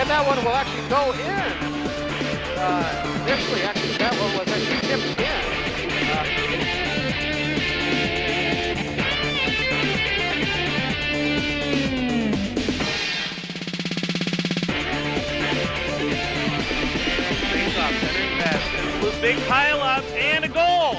And that one will actually go in. Initially, actually, that one was actually tipped in. Centering pass, with big pile up and a goal.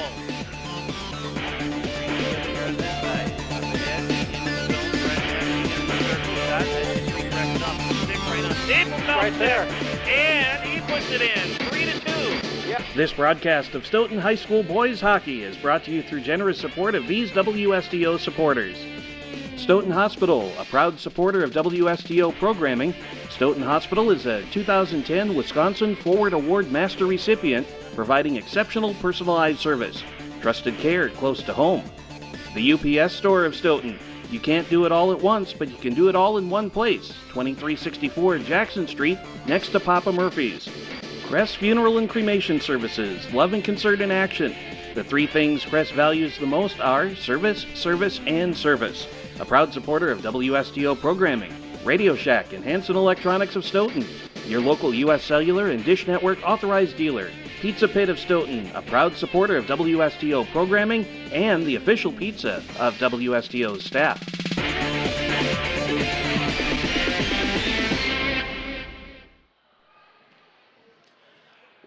Right there. And he puts it in, 3-2. Yep. This broadcast of Stoughton High School boys hockey is brought to you through generous support of these WSTO supporters. Stoughton Hospital, a proud supporter of WSTO programming. Stoughton Hospital is a 2010 Wisconsin Forward Award Master recipient, providing exceptional personalized service. Trusted care close to home. The UPS Store of Stoughton. You can't do it all at once, but you can do it all in one place. 2364 Jackson Street, next to Papa Murphy's. Crest Funeral and Cremation Services, love and concern in action. The three things Crest values the most are service, service, and service. A proud supporter of WSTO programming. Radio Shack and Hanson Electronics of Stoughton. Your local U.S. Cellular and Dish Network authorized dealer. Pizza Pit of Stoughton, a proud supporter of WSTO programming and the official pizza of WSTO's staff.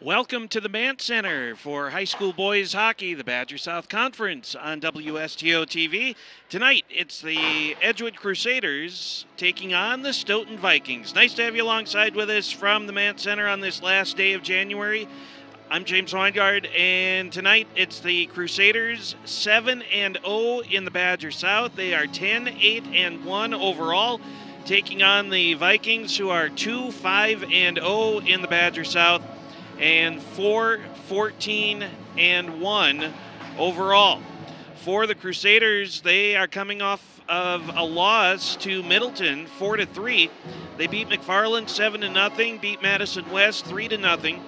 Welcome to the Mant Center for high school boys hockey, the Badger South Conference on WSTO TV. Tonight, it's the Edgewood Crusaders taking on the Stoughton Vikings. Nice to have you alongside with us from the Mant Center on this last day of January. I'm James Weingard, and tonight it's the Crusaders 7-0 in the Badger South. They are 10-8-1 overall, taking on the Vikings, who are 2-5-0 in the Badger South, and 4-14-1 overall. For the Crusaders, they are coming off of a loss to Middleton 4-3. They beat McFarland 7-0, beat Madison West 3-0.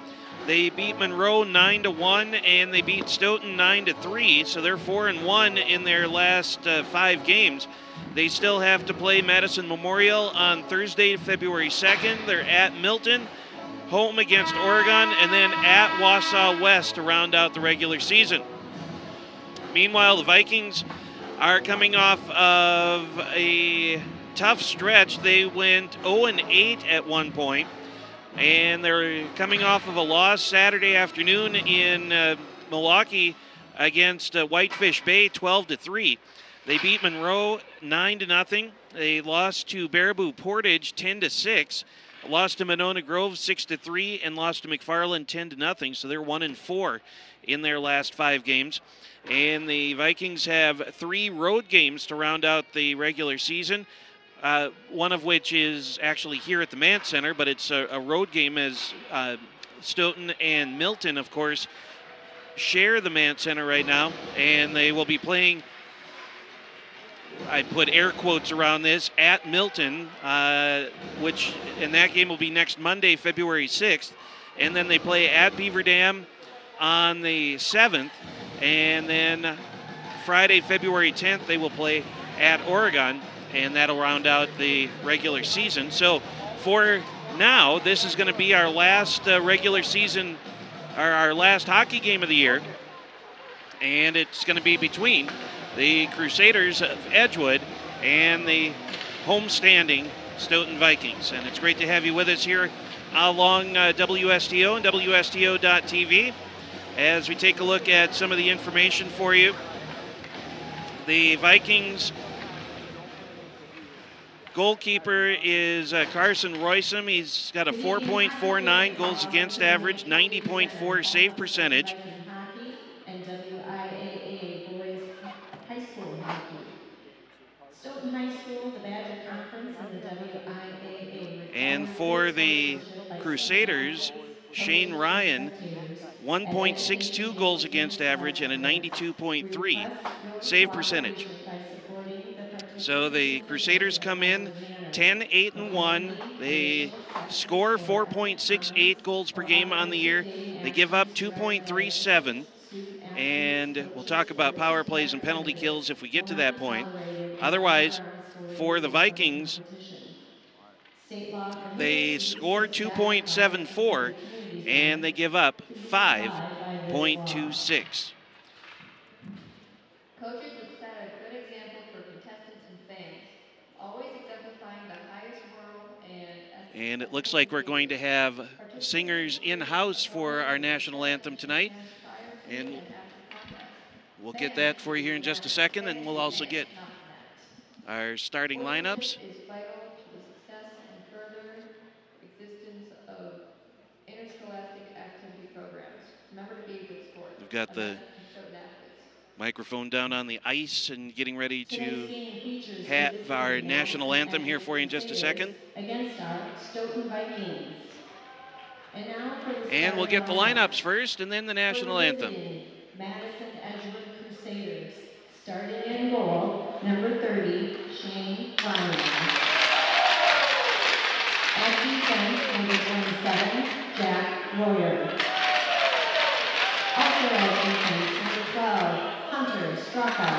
They beat Monroe 9-1, and they beat Stoughton 9-3. So they're 4-1 in their last 5 games. They still have to play Madison Memorial on Thursday, February 2nd. They're at Milton, home against Oregon, and then at Wausau West to round out the regular season. Meanwhile, the Vikings are coming off of a tough stretch. They went 0-8 at one point, and they're coming off of a loss Saturday afternoon in Milwaukee against Whitefish Bay 12-3. They beat Monroe 9-0. They lost to Baraboo Portage 10-6. Lost to Monona Grove 6-3 and lost to McFarland 10-0. So they're 1-4 in their last 5 games. And the Vikings have 3 road games to round out the regular season. One of which is actually here at the Mant Center, but it's a road game, as Stoughton and Milton, of course, share the Mant Center right now. And they will be playing, I put air quotes around this, at Milton, which in that game will be next Monday, February 6th. And then they play at Beaver Dam on the 7th. And then Friday, February 10th, they will play at Oregon, and that'll round out the regular season. So for now, this is going to be our last regular season, or our last hockey game of the year. And it's going to be between the Crusaders of Edgewood and the homestanding Stoughton Vikings. And it's great to have you with us here along WSTO and WSTO.tv as we take a look at some of the information for you. The Vikings goalkeeper is Carson Roysum. He's got a 4.49 goals against average, 90.4 save percentage. And WIAA boys high school hockey. Stoughton High School, the Badger Conference, and the WIAA. And for the Crusaders, Shane Ryan, 1.62 goals against average and a 92.3 save percentage. So the Crusaders come in 10-8-1. They score 4.68 goals per game on the year. They give up 2.37. And we'll talk about power plays and penalty kills if we get to that point. Otherwise, for the Vikings, State law They prohibits the use score of tobacco products in 2.74, public community and they centers give up to be applied by this law. 5.26. Coaches would set a good example for contestants and fans, always exemplifying the highest moral and And it looks like we're going to have singers in-house for our national anthem tonight. And we'll get that for you here in just a second, and we'll also get our starting lineups. Is vital to the success and further existence of interscholastic activity programs. Remember to be a good sport. We've got the microphone down on the ice and getting ready to have our national anthem here for you in just a second. Against our Stoughton Vikings. And we'll get the lineups first and then the national anthem. Madison Edgewood Crusaders. Starting in goal, number 30, Shane Ryan. At defense, number 27, Jack Royer. Also at defense, number 12, Hunter Straka.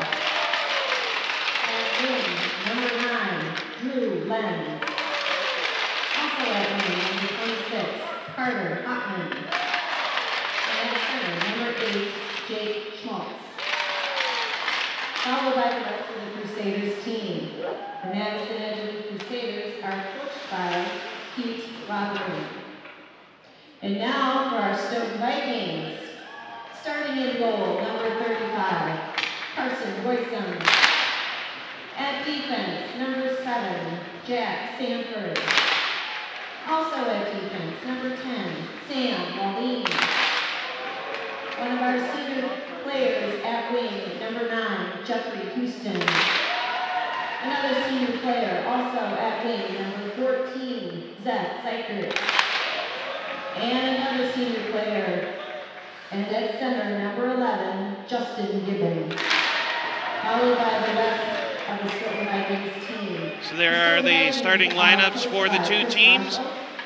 At wing, number 9, Drew Lenz. Also at wing, number 26, Carter Hockman. And at center, number 8, Jake Schmaltz. Followed by the rest of the Crusaders team. The Madison Edgewood Crusaders are coached by Pete Rodman. And now for our Stoughton Vikings. Starting in goal, number 35, Carson Boyson. At defense, number 7, Jack Sanford. Also at defense, number 10, Sam Wallin. One of our senior players at wing, number 9, Jeffrey Houston. Another senior player also at wing, number 14, Zach Zeichert. And another senior player, and at center, number 11, Justin Gibbon. Followed by the rest of the Stoughton Vikings team. So there are the starting lineups for the two teams.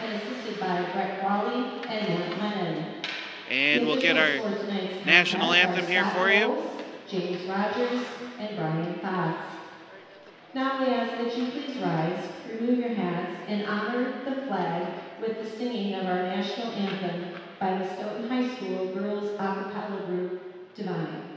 And assisted by Brett Wally and Matt Lennon. And we'll get our national anthem here for you. James Rogers and Brian Fox. Now we ask that you please rise, remove your hats, and honor the flag with the singing of our national anthem by the Stoughton High School Girls A Cappella Group, Divine.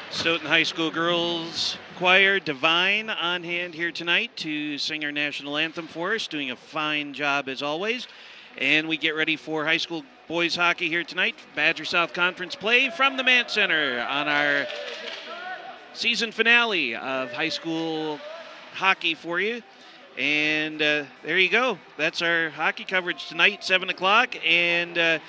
Stoughton High School Girls Choir Divine on hand here tonight to sing our national anthem for us, doing a fine job as always. And we get ready for high school boys hockey here tonight. Badger South Conference play from the Mant Center on our season finale of high school hockey for you. And there you go. That's our hockey coverage tonight, 7 o'clock. And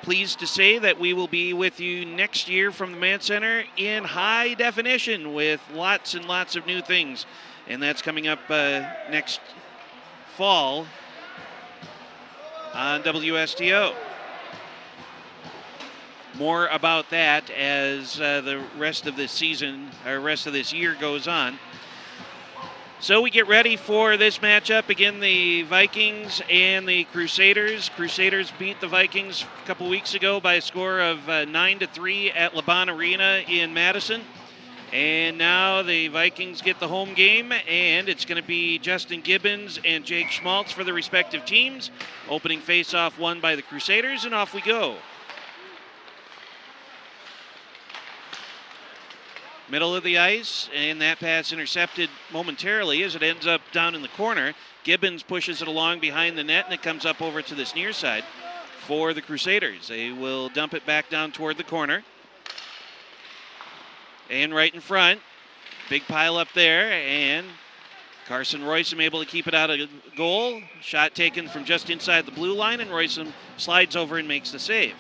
pleased to say that we will be with you next year from the Mant Center in high definition with lots and lots of new things. And that's coming up next fall on WSTO. more about that as the rest of this season, or rest of this year goes on. So we get ready for this matchup. Again, the Vikings and the Crusaders. Crusaders beat the Vikings a couple weeks ago by a score of 9-3 at LeBon Arena in Madison. And now the Vikings get the home game, and it's going to be Justin Gibbons and Jake Schmaltz for the respective teams. Opening face-off won by the Crusaders, and off we go. Middle of the ice, and that pass intercepted momentarily as it ends up down in the corner. Gibbons pushes it along behind the net, and it comes up over to this near side for the Crusaders. They will dump it back down toward the corner. And right in front, big pile up there, and Carson Roysum able to keep it out of goal. Shot taken from just inside the blue line, and Roysum slides over and makes the save.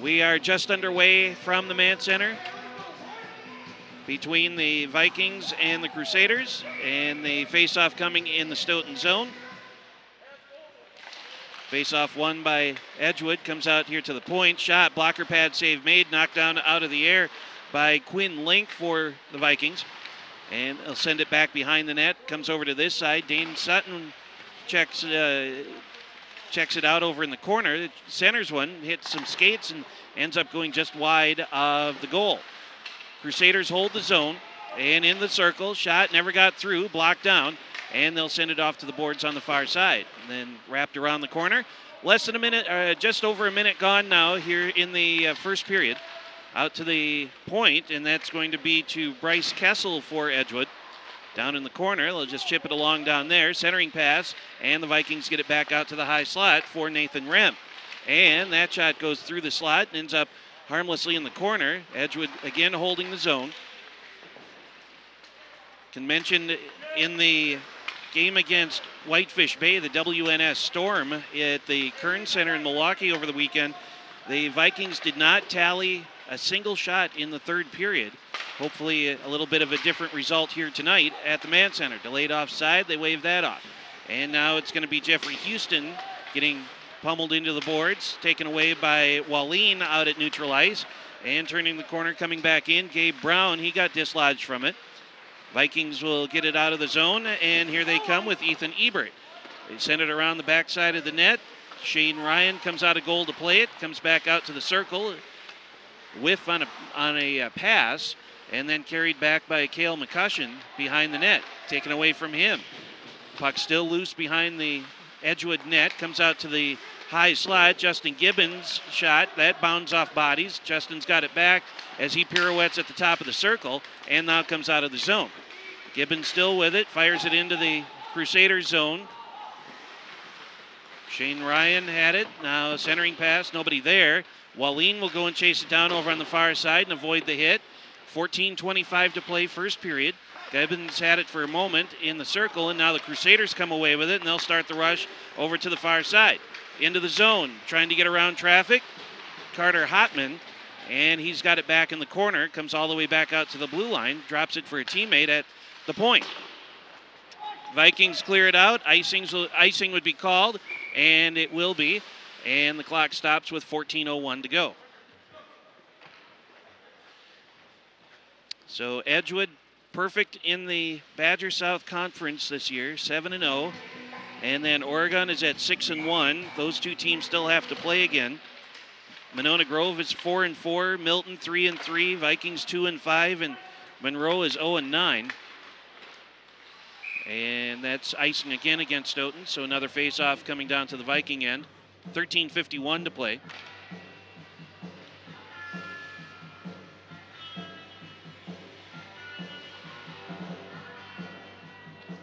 We are just underway from the Mann Center between the Vikings and the Crusaders, and the face-off coming in the Stoughton zone. Face-off won by Edgewood, comes out here to the point. Shot, blocker pad save made, knocked down out of the air by Quinn Link for the Vikings. And they'll send it back behind the net, comes over to this side. Dane Sutton checks it out over in the corner. Centers one, hits some skates, and ends up going just wide of the goal. Crusaders hold the zone, and in the circle, shot never got through, blocked down, and they'll send it off to the boards on the far side. And then wrapped around the corner. Less than a minute, just over a minute gone now here in the first period. Out to the point, and that's going to be to Bryce Kessel for Edgewood. Down in the corner, they'll just chip it along down there. Centering pass, and the Vikings get it back out to the high slot for Nathan Rem. And that shot goes through the slot and ends up harmlessly in the corner. Edgewood again holding the zone. Can mention in the game against Whitefish Bay, the WNS Storm at the Kern Center in Milwaukee over the weekend, the Vikings did not tally a single shot in the third period. Hopefully a little bit of a different result here tonight at the Mann Center. Delayed offside, they waved that off. And now it's going to be Jeffrey Houston getting pummeled into the boards, taken away by Wallin out at neutral ice, and turning the corner, coming back in, Gabe Brown, he got dislodged from it. Vikings will get it out of the zone, and here they come with Ethan Ebert. They send it around the backside of the net. Shane Ryan comes out of goal to play it, comes back out to the circle, whiff on a pass, and then carried back by Cale McCussion behind the net, taken away from him. Puck still loose behind the Edgewood net, comes out to the high slot. Justin Gibbons shot, that bounds off bodies. Justin's got it back as he pirouettes at the top of the circle, and now comes out of the zone. Gibbons still with it, fires it into the Crusaders zone. Shane Ryan had it, now centering pass, nobody there. Wallin will go and chase it down over on the far side and avoid the hit. 14:25 to play first period. Gibbons had it for a moment in the circle, and now the Crusaders come away with it, and they'll start the rush over to the far side. Into the zone, trying to get around traffic. Carter Hotman, and he's got it back in the corner, comes all the way back out to the blue line, drops it for a teammate at the point. Vikings clear it out. Icing would be called, and it will be. And the clock stops with 14:01 to go. So Edgewood perfect in the Badger South Conference this year, 7-0. And then Oregon is at 6-1. Those two teams still have to play again. Monona Grove is 4-4, Milton 3-3, Vikings 2-5, and Monroe is 0-9. And that's icing again against Stoughton, so another face-off coming down to the Viking end. 13:51 to play.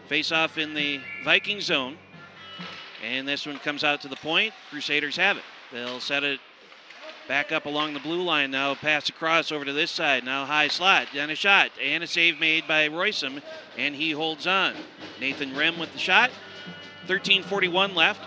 Face-off in the Viking zone. And this one comes out to the point. Crusaders have it. They'll set it back up along the blue line now. Pass across over to this side. Now high slot. Then a shot. And a save made by Roysum. And he holds on. Nathan Rem with the shot. 13:41 left.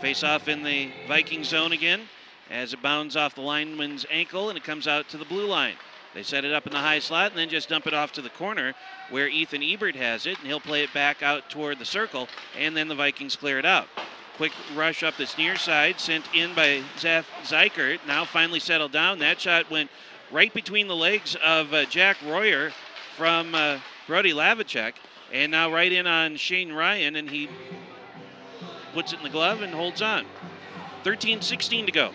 Face-off in the Viking zone again as it bounds off the lineman's ankle and it comes out to the blue line. They set it up in the high slot and then just dump it off to the corner where Ethan Ebert has it, and he'll play it back out toward the circle, and then the Vikings clear it out. Quick rush up this near side, sent in by Zach Zeikert, now finally settled down. That shot went right between the legs of Jack Royer from Brody Lavicek, and now right in on Shane Ryan, and he puts it in the glove and holds on. 13-16 to go.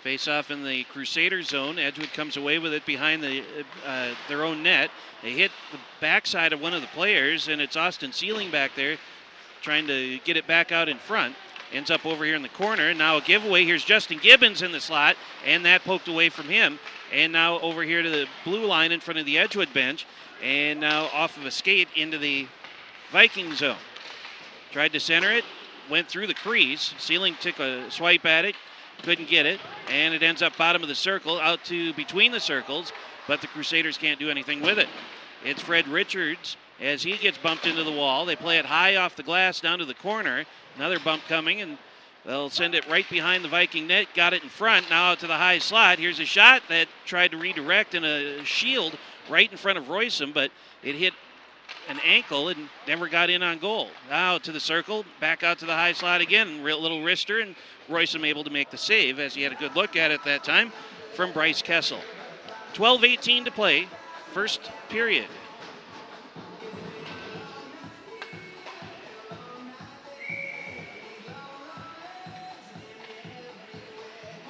Face off in the Crusader zone. Edgewood comes away with it behind their own net. They hit the backside of one of the players, and it's Austin Sealing back there trying to get it back out in front. Ends up over here in the corner. Now a giveaway. Here's Justin Gibbons in the slot, and that poked away from him. And now over here to the blue line in front of the Edgewood bench, and now off of a skate into the Viking zone. Tried to center it, went through the crease. Sealing took a swipe at it. Couldn't get it, and it ends up bottom of the circle, out to between the circles, but the Crusaders can't do anything with it. It's Fred Richards as he gets bumped into the wall. They play it high off the glass down to the corner. Another bump coming, and they'll send it right behind the Viking net. Got it in front, now out to the high slot. Here's a shot that tried to redirect in a shield right in front of Royston, but it hit an ankle and never got in on goal. Now to the circle, back out to the high slot again. Little wrister, and Royston able to make the save as he had a good look at it that time from Bryce Kessel. 12-18 to play, first period.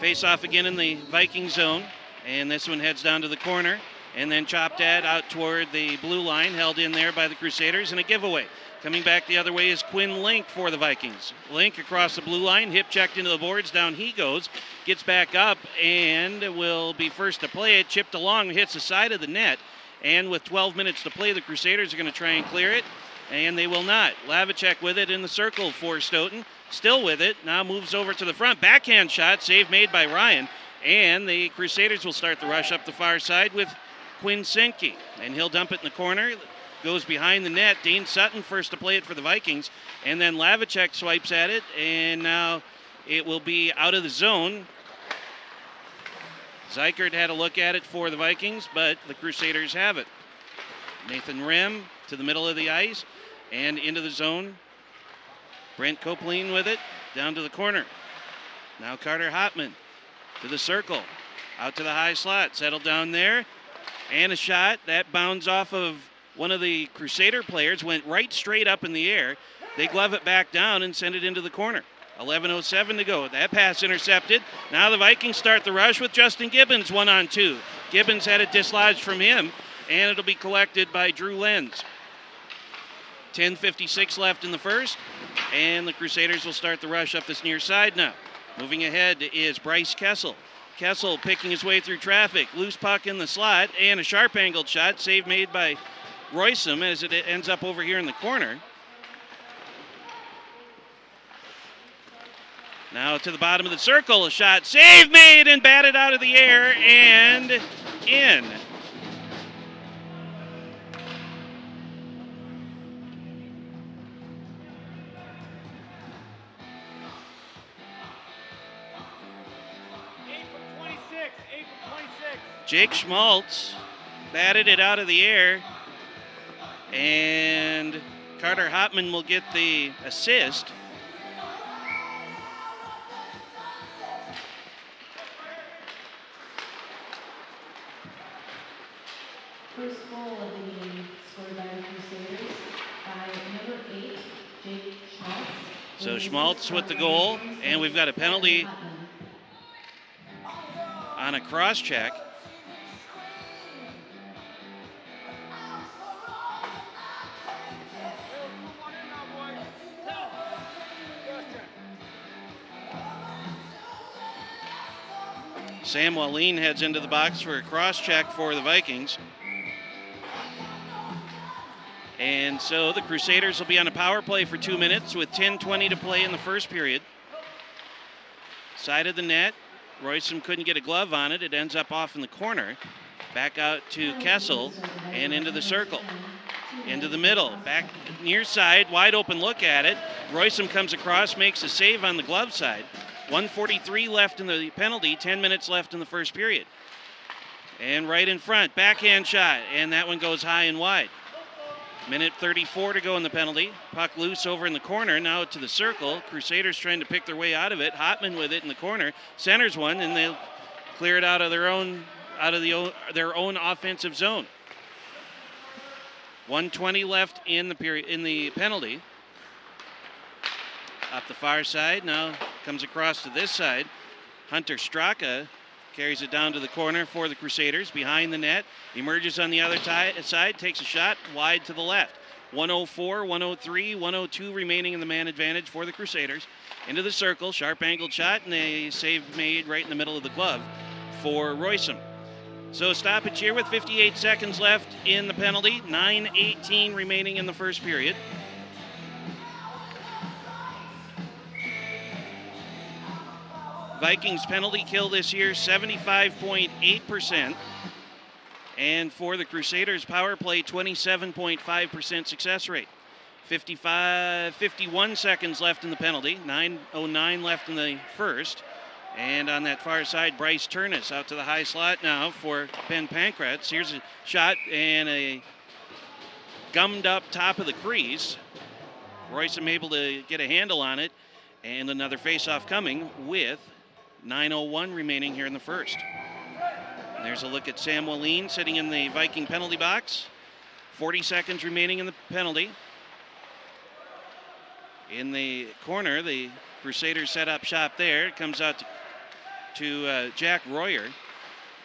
Face off again in the Viking zone, and this one heads down to the corner and then chopped at out toward the blue line, held in there by the Crusaders, and a giveaway. Coming back the other way is Quinn Link for the Vikings. Link across the blue line, hip checked into the boards, down he goes, gets back up and will be first to play it, chipped along, hits the side of the net, and with 12 minutes to play, the Crusaders are going to try and clear it, and they will not. Lavicek with it in the circle for Stoughton, still with it, now moves over to the front, backhand shot, save made by Ryan, and the Crusaders will start the rush up the far side with Quinn Senke, and he'll dump it in the corner. Goes behind the net. Dane Sutton first to play it for the Vikings, and then Lavicek swipes at it, and now it will be out of the zone. Zeikert had a look at it for the Vikings, but the Crusaders have it. Nathan Rem to the middle of the ice and into the zone. Brent Copeland with it down to the corner. Now Carter Hotman to the circle, out to the high slot, settled down there, and a shot that bounds off of one of the Crusader players, went right straight up in the air. They glove it back down and send it into the corner. 11:07 to go. That pass intercepted. Now the Vikings start the rush with Justin Gibbons 1-on-2. Gibbons had it dislodged from him, and it'll be collected by Drew Lenz. 10:56 left in the first, and the Crusaders will start the rush up this near side now. Moving ahead is Bryce Kessel. Kessel picking his way through traffic. Loose puck in the slot, and a sharp angled shot. Save made by Royston as it ends up over here in the corner. Now to the bottom of the circle, a shot. Save made and batted out of the air and in. Jake Schmaltz batted it out of the air, and Carter Hotman will get the assist. First goal of the game scored by the Crusaders by number 8, Jake Schmaltz. So Schmaltz with the goal, and we've got a penalty on a cross check. Sam Wallin heads into the box for a cross check for the Vikings. And so the Crusaders will be on a power play for 2 minutes with 10:20 to play in the first period. Side of the net, Royston couldn't get a glove on it. It ends up off in the corner. Back out to Kessel and into the circle. Into the middle, back near side, wide open look at it. Royston comes across, makes a save on the glove side. 1:43 left in the penalty, 10 minutes left in the first period. And right in front, backhand shot, and that one goes high and wide. Minute 34 to go in the penalty. Puck loose over in the corner, now to the circle. Crusaders trying to pick their way out of it. Hotman with it in the corner, centers one, and they'll clear it out of their own offensive zone. 1:20 left in the penalty. Up the far side, now comes across to this side. Hunter Straka carries it down to the corner for the Crusaders, behind the net. Emerges on the other side, takes a shot wide to the left. 1:04, 1:03, 1:02 remaining in the man advantage for the Crusaders. Into the circle, sharp angled shot, and a save made right in the middle of the glove for Royston. So stoppage here with 58 seconds left in the penalty, 9:18 remaining in the first period. Vikings penalty kill this year, 75.8%. And for the Crusaders, power play, 27.5% success rate. 51 seconds left in the penalty, 9:09 left in the first. And on that far side, Bryce Turnus out to the high slot now for Ben Pankratz. Here's a shot and a gummed up top of the crease. Royston able to get a handle on it. And another face-off coming with 9:01 remaining here in the first. And there's a look at Sam Wallin sitting in the Viking penalty box. 40 seconds remaining in the penalty. In the corner, the Crusaders set up shop there. It comes out to Jack Royer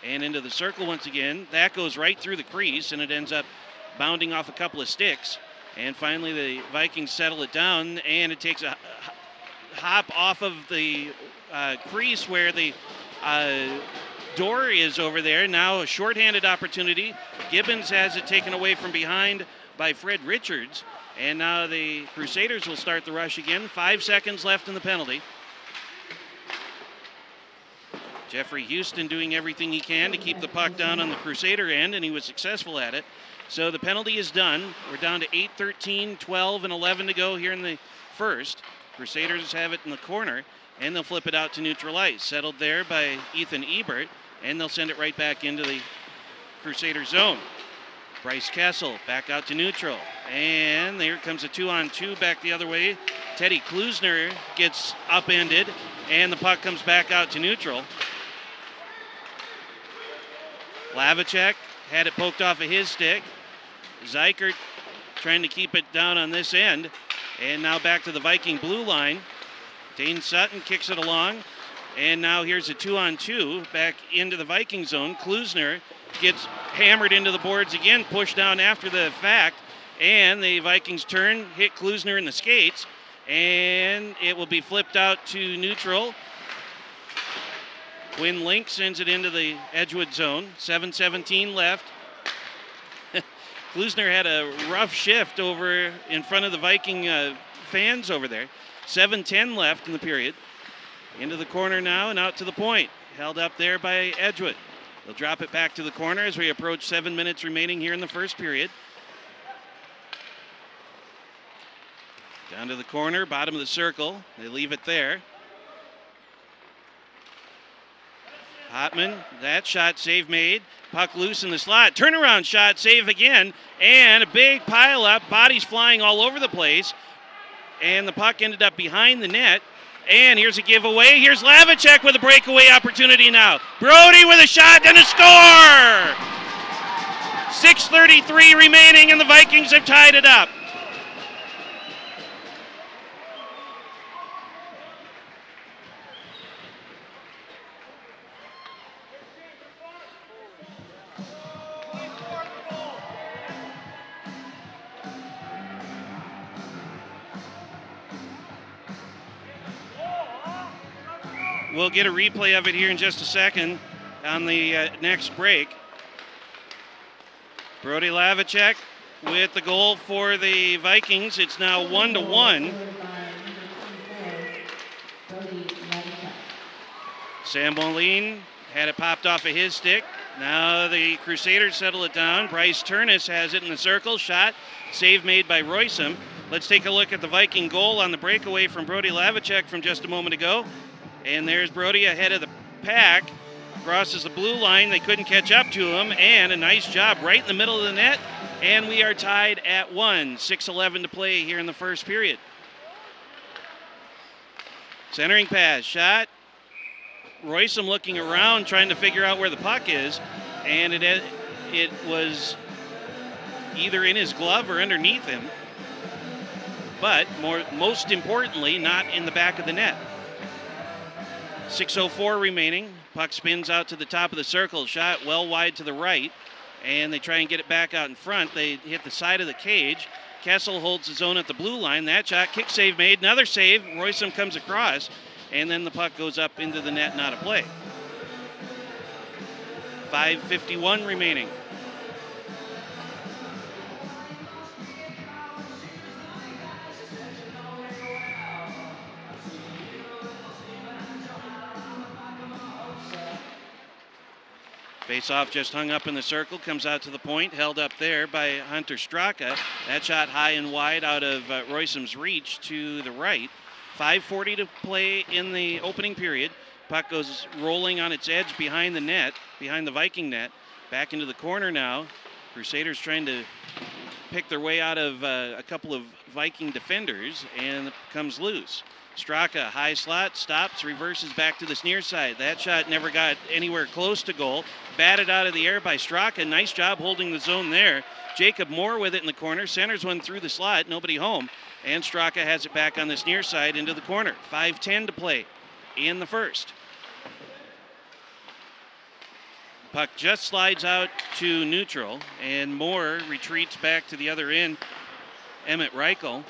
and into the circle once again. That goes right through the crease, and it ends up bounding off a couple of sticks. And finally, the Vikings settle it down, and it takes a hop off of the crease where the door is over there. Now a shorthanded opportunity. Gibbons has it taken away from behind by Fred Richards. And now the Crusaders will start the rush again. 5 seconds left in the penalty. Jeffrey Houston doing everything he can to keep the puck down on the Crusader end, and he was successful at it. So the penalty is done. We're down to 8:13, 12, and 11 to go here in the first. Crusaders have it in the corner, and they'll flip it out to neutral ice. Settled there by Ethan Ebert, and they'll send it right back into the Crusader zone. Bryce Kessel back out to neutral. And there comes a 2-on-2 back the other way. Teddy Klusner gets upended, and the puck comes back out to neutral. Lavacek had it poked off of his stick. Zykert trying to keep it down on this end. And now back to the Viking blue line. Dane Sutton kicks it along. And now here's a 2-on-2 back into the Viking zone. Klusner gets hammered into the boards again, pushed down after the fact. And the Vikings turn, hit Klusner in the skates. And it will be flipped out to neutral. Quinn Link sends it into the Edgewood zone. 7:17 left. Klusner had a rough shift over in front of the Viking fans over there. 7:10 left in the period. Into the corner now and out to the point. Held up there by Edgewood. They'll drop it back to the corner as we approach 7 minutes remaining here in the first period. Down to the corner, bottom of the circle. They leave it there. Hotman, that shot, save made. Puck loose in the slot. Turnaround shot, save again. And a big pile up. Bodies flying all over the place. And the puck ended up behind the net. And here's a giveaway. Here's Lavacek with a breakaway opportunity now. Brody with a shot and a score! 6:33 remaining, and the Vikings have tied it up. We'll get a replay of it here in just a second on the next break. Brody Lavacek with the goal for the Vikings. It's now 1-1. Sam Moline had it popped off of his stick. Now the Crusaders settle it down. Bryce Turnus has it in the circle. Shot. Save made by Roysum. Let's take a look at the Viking goal on the breakaway from Brody Lavicek from just a moment ago. And there's Brody ahead of the pack. Crosses the blue line. They couldn't catch up to him. And a nice job right in the middle of the net. And we are tied at 1. 6:11 to play here in the first period. Centering pass. Shot. Roysum looking around, trying to figure out where the puck is. And it was either in his glove or underneath him. But most importantly, not in the back of the net. 6:04 remaining. Puck spins out to the top of the circle. Shot well wide to the right. And they try and get it back out in front. They hit the side of the cage. Kessel holds his own at the blue line. That shot, kick save made. Another save. Roysum comes across. And then the puck goes up into the net, not a play. 5:51 remaining. Face-off just hung up in the circle, comes out to the point, held up there by Hunter Straka. That shot high and wide out of Roysum's reach to the right. 5:40 to play in the opening period. Puck goes rolling on its edge behind the net, behind the Viking net. Back into the corner now. Crusaders trying to pick their way out of a couple of Viking defenders, and it comes loose. Straka, high slot, stops, reverses back to the near side. That shot never got anywhere close to goal. Batted out of the air by Straka. Nice job holding the zone there. Jacob Moore with it in the corner. Centers one through the slot. Nobody home. And Straka has it back on this near side into the corner. 5:10 to play in the first. Puck just slides out to neutral, and Moore retreats back to the other end. Emmett Reichel.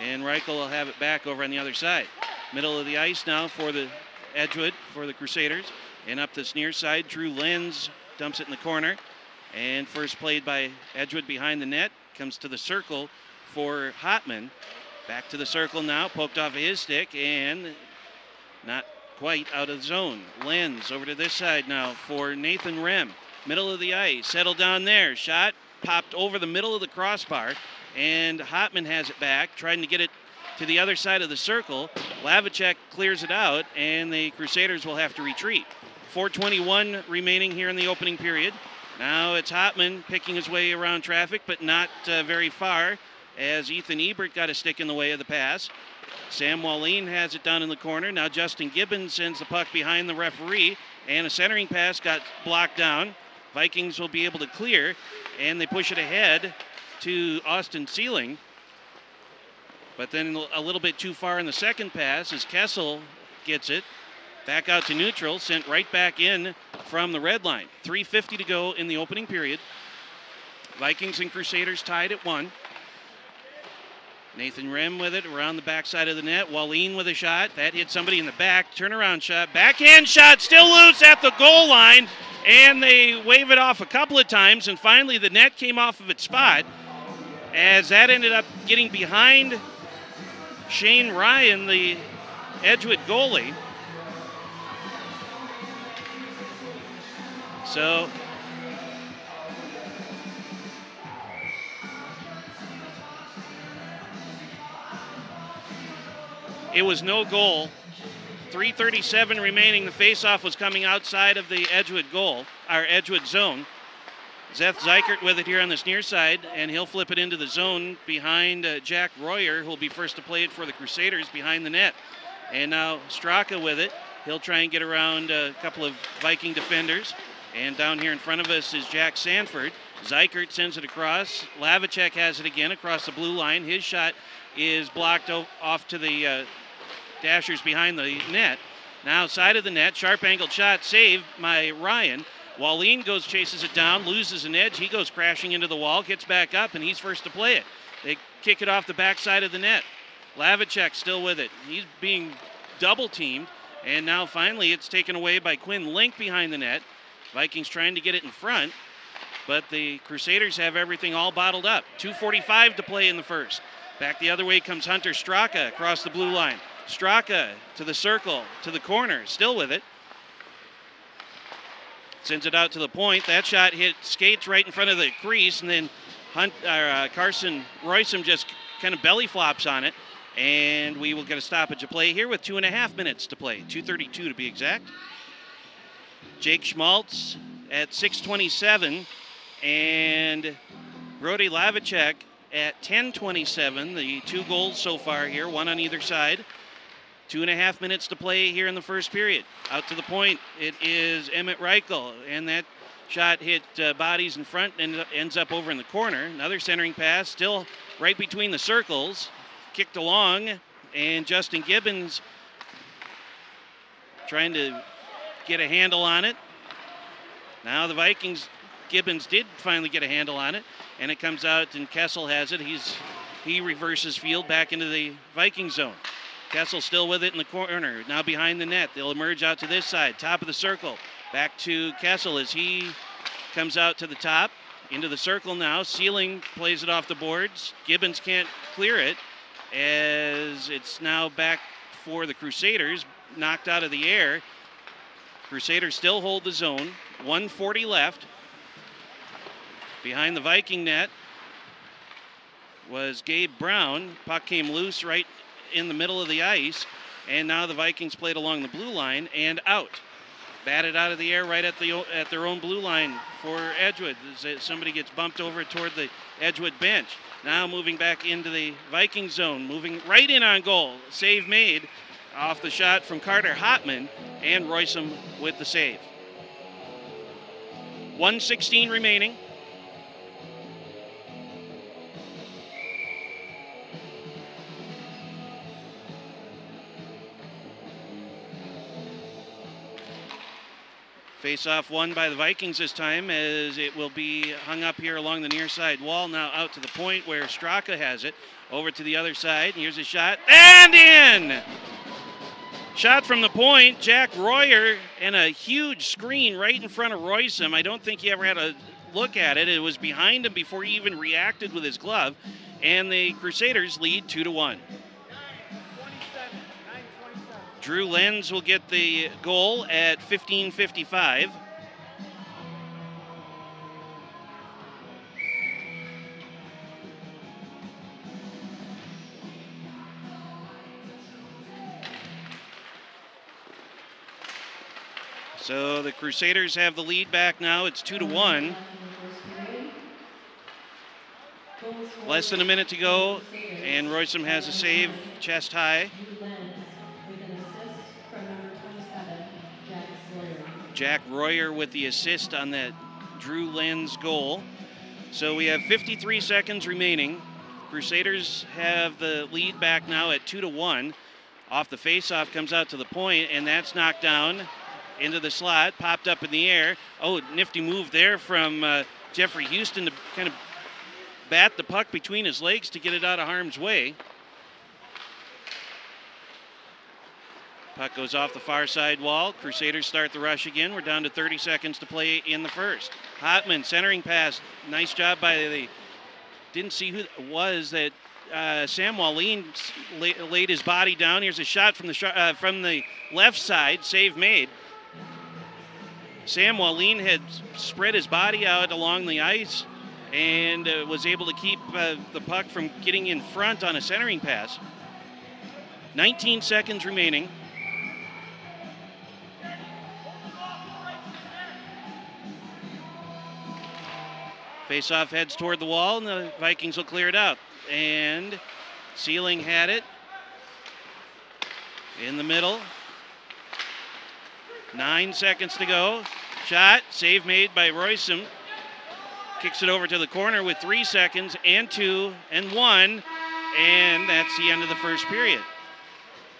And Reichel will have it back over on the other side. Middle of the ice now for the Edgewood, for the Crusaders. And up this near side, Drew Lenz dumps it in the corner. And first played by Edgewood behind the net. Comes to the circle for Hotman. Back to the circle now, poked off of his stick, and not quite out of the zone. Lenz over to this side now for Nathan Rem. Middle of the ice, settled down there. Shot popped over the middle of the crossbar. And Hotman has it back, trying to get it to the other side of the circle. Lavicek clears it out, and the Crusaders will have to retreat. 4:21 remaining here in the opening period. Now it's Hotman picking his way around traffic, but not very far, as Ethan Ebert got a stick in the way of the pass. Sam Wallin has it down in the corner. Now Justin Gibbons sends the puck behind the referee, and a centering pass got blocked down. Vikings will be able to clear, and they push it ahead to Austin Sealing, but then a little bit too far in the second pass as Kessel gets it back out to neutral, sent right back in from the red line. 3:50 to go in the opening period. Vikings and Crusaders tied at 1. Nathan Rem with it around the backside of the net. Wallin with a shot. That hit somebody in the back. Turnaround shot. Backhand shot. Still loose at the goal line. And they wave it off a couple of times. And finally the net came off of its spot, as that ended up getting behind Shane Ryan, the Edgewood goalie. So it was no goal. 3:37 remaining. The faceoff was coming outside of the Edgewood goal, our Edgewood zone. Zeth Zykert with it here on this near side, and he'll flip it into the zone behind Jack Royer, who'll be first to play it for the Crusaders behind the net. And now Straka with it. He'll try and get around a couple of Viking defenders. And down here in front of us is Jack Sanford. Zykert sends it across. Lavicek has it again across the blue line. His shot is blocked off to the dashers behind the net. Now side of the net, sharp angled shot saved by Ryan. Wallin goes, chases it down, loses an edge. He goes crashing into the wall, gets back up, and he's first to play it. They kick it off the backside of the net. Lavicek still with it. He's being double teamed, and now finally it's taken away by Quinn Link behind the net. Vikings trying to get it in front, but the Crusaders have everything all bottled up. 2:45 to play in the first. Back the other way comes Hunter Straka across the blue line. Straka to the circle, to the corner, still with it. Sends it out to the point. That shot hit skates right in front of the crease, and then Carson Roysum just kind of belly flops on it. And we will get a stoppage of play here with 2.5 minutes to play, 2:32 to be exact. Jake Schmaltz at 6:27, and Brody Lavicek at 10:27. The 2 goals so far here, 1 on either side. 2.5 minutes to play here in the first period. Out to the point, it is Emmett Reichel, and that shot hit bodies in front and ends up over in the corner. Another centering pass, still right between the circles, kicked along, and Justin Gibbons trying to get a handle on it. Now the Vikings, Gibbons did finally get a handle on it, and it comes out, and Kessel has it. He reverses field back into the Viking zone. Kessel still with it in the corner, now behind the net. They'll emerge out to this side, top of the circle. Back to Kessel as he comes out to the top, into the circle now. Sealing plays it off the boards. Gibbons can't clear it as it's now back for the Crusaders, knocked out of the air. Crusaders still hold the zone, 1:40 left. Behind the Viking net was Gabe Brown. Puck came loose right in the middle of the ice, and now the Vikings played along the blue line and out. Batted out of the air right at their own blue line for Edgewood. Somebody gets bumped over toward the Edgewood bench. Now moving back into the Viking zone, moving right in on goal. Save made off the shot from Carter Hotman, and Roysum with the save. 1:16 remaining. Face-off won by the Vikings this time, as it will be hung up here along the near side wall. Now out to the point where Straka has it. Over to the other side. Here's a shot. And in! Shot from the point. Jack Royer, and a huge screen right in front of Roysum. I don't think he ever had a look at it. It was behind him before he even reacted with his glove. And the Crusaders lead 2-1. Drew Lenz will get the goal at 15:55. So the Crusaders have the lead back now. It's 2-1. Less than a minute to go, and Roysum has a save, chest high. Jack Royer with the assist on that Drew Lenz goal. So we have 53 seconds remaining. Crusaders have the lead back now at 2-1. Off the faceoff comes out to the point, and that's knocked down into the slot, popped up in the air. Oh, nifty move there from Jeffrey Houston to kind of bat the puck between his legs to get it out of harm's way. Puck goes off the far side wall. Crusaders start the rush again. We're down to 30 seconds to play in the first. Hotman, centering pass. Nice job by the... Didn't see who it was that Sam Wallin laid his body down. Here's a shot from the left side. Save made. Sam Wallin had spread his body out along the ice and was able to keep the puck from getting in front on a centering pass. 19 seconds remaining. Face-off heads toward the wall, and the Vikings will clear it out. And Sealing had it in the middle. 9 seconds to go. Shot, save made by Roysum. Kicks it over to the corner with 3 seconds, and 2, and 1. And that's the end of the first period.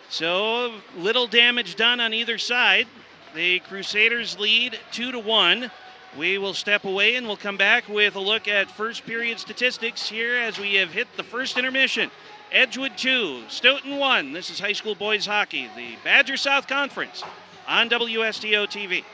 So little damage done on either side. The Crusaders lead 2-1. We will step away and we'll come back with a look at first period statistics here as we have hit the first intermission. Edgewood 2, Stoughton 1. This is high school boys hockey, the Badger South Conference on WSTO TV.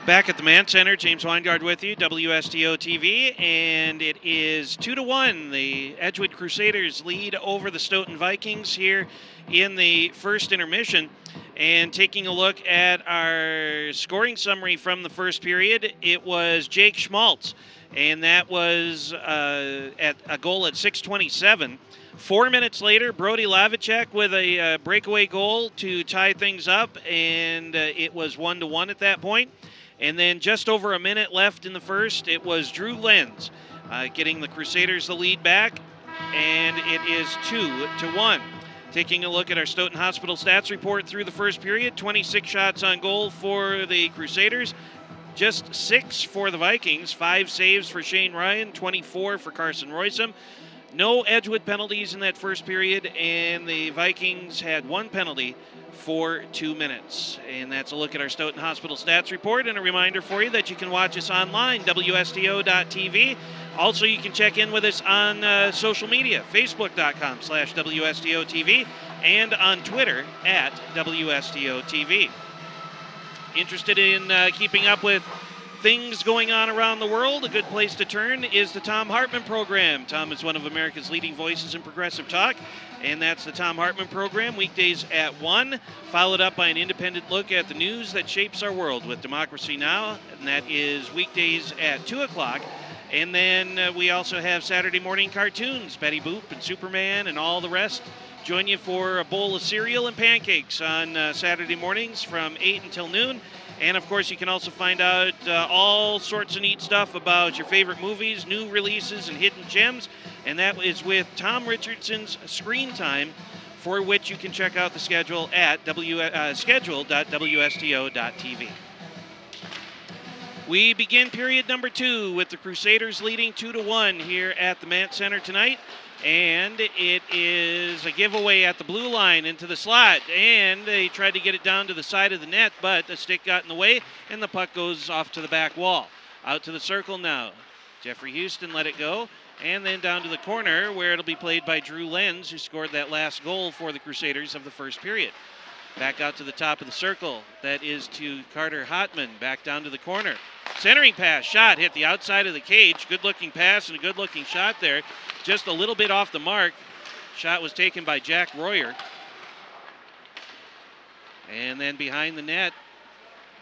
Back at the Man Center, James Weingard with you, WSTO TV, and it is 2-1. The Edgewood Crusaders lead over the Stoughton Vikings here in the first intermission. And taking a look at our scoring summary from the first period, it was Jake Schmaltz, and that was at a goal at 6:27. 4 minutes later, Brody Lavicek with a breakaway goal to tie things up, and it was 1-1 at that point. And then just over a minute left in the first, it was Drew Lenz getting the Crusaders the lead back, and it is 2-1. Taking a look at our Stoughton Hospital stats report through the first period, 26 shots on goal for the Crusaders, just 6 for the Vikings, 5 saves for Shane Ryan, 24 for Carson Roysum. No Edgewood penalties in that first period, and the Vikings had 1 penalty for 2 minutes. And that's a look at our Stoughton Hospital stats report, and a reminder for you that you can watch us online, WSTO.tv. Also, you can check in with us on social media, Facebook.com/WSTO-TV, and on Twitter at WSTO-TV. Interested in keeping up with things going on around the world? A good place to turn is the Thom Hartmann Program. Tom is one of America's leading voices in progressive talk, and that's the Thom Hartmann Program, weekdays at 1, followed up by an independent look at the news that shapes our world with Democracy Now!, and that is weekdays at 2 o'clock. And then we also have Saturday morning cartoons, Betty Boop and Superman and all the rest. Join you for a bowl of cereal and pancakes on Saturday mornings from 8 until noon. And, of course, you can also find out all sorts of neat stuff about your favorite movies, new releases, and hidden gems. And that is with Tom Richardson's Screen Time, for which you can check out the schedule at schedule.wsto.tv. We begin period number 2 with the Crusaders leading 2-1 here at the Mant Center tonight. And it is a giveaway at the blue line into the slot. And they tried to get it down to the side of the net, but the stick got in the way, and the puck goes off to the back wall. Out to the circle now. Jeffrey Houston let it go. And then down to the corner, where it'll be played by Drew Lenz, who scored that last goal for the Crusaders of the first period. Back out to the top of the circle. That is to Carter Hotman. Back down to the corner. Centering pass, shot, hit the outside of the cage. Good-looking pass and a good-looking shot there. Just a little bit off the mark. Shot was taken by Jack Royer. And then behind the net,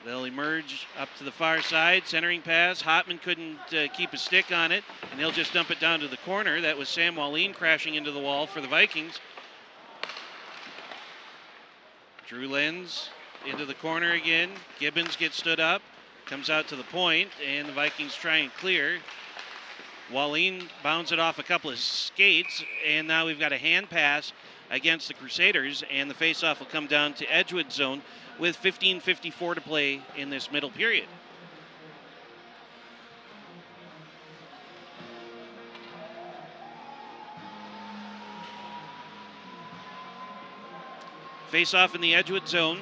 they'll emerge up to the far side. Centering pass. Hotman couldn't keep a stick on it, and he'll just dump it down to the corner. That was Sam Wallin crashing into the wall for the Vikings. Drew Lenz into the corner again. Gibbons gets stood up. Comes out to the point, and the Vikings try and clear. Wallin bounds it off a couple of skates, and now we've got a hand pass against the Crusaders, and the faceoff will come down to Edgewood zone with 15:54 to play in this middle period. Faceoff in the Edgewood zone.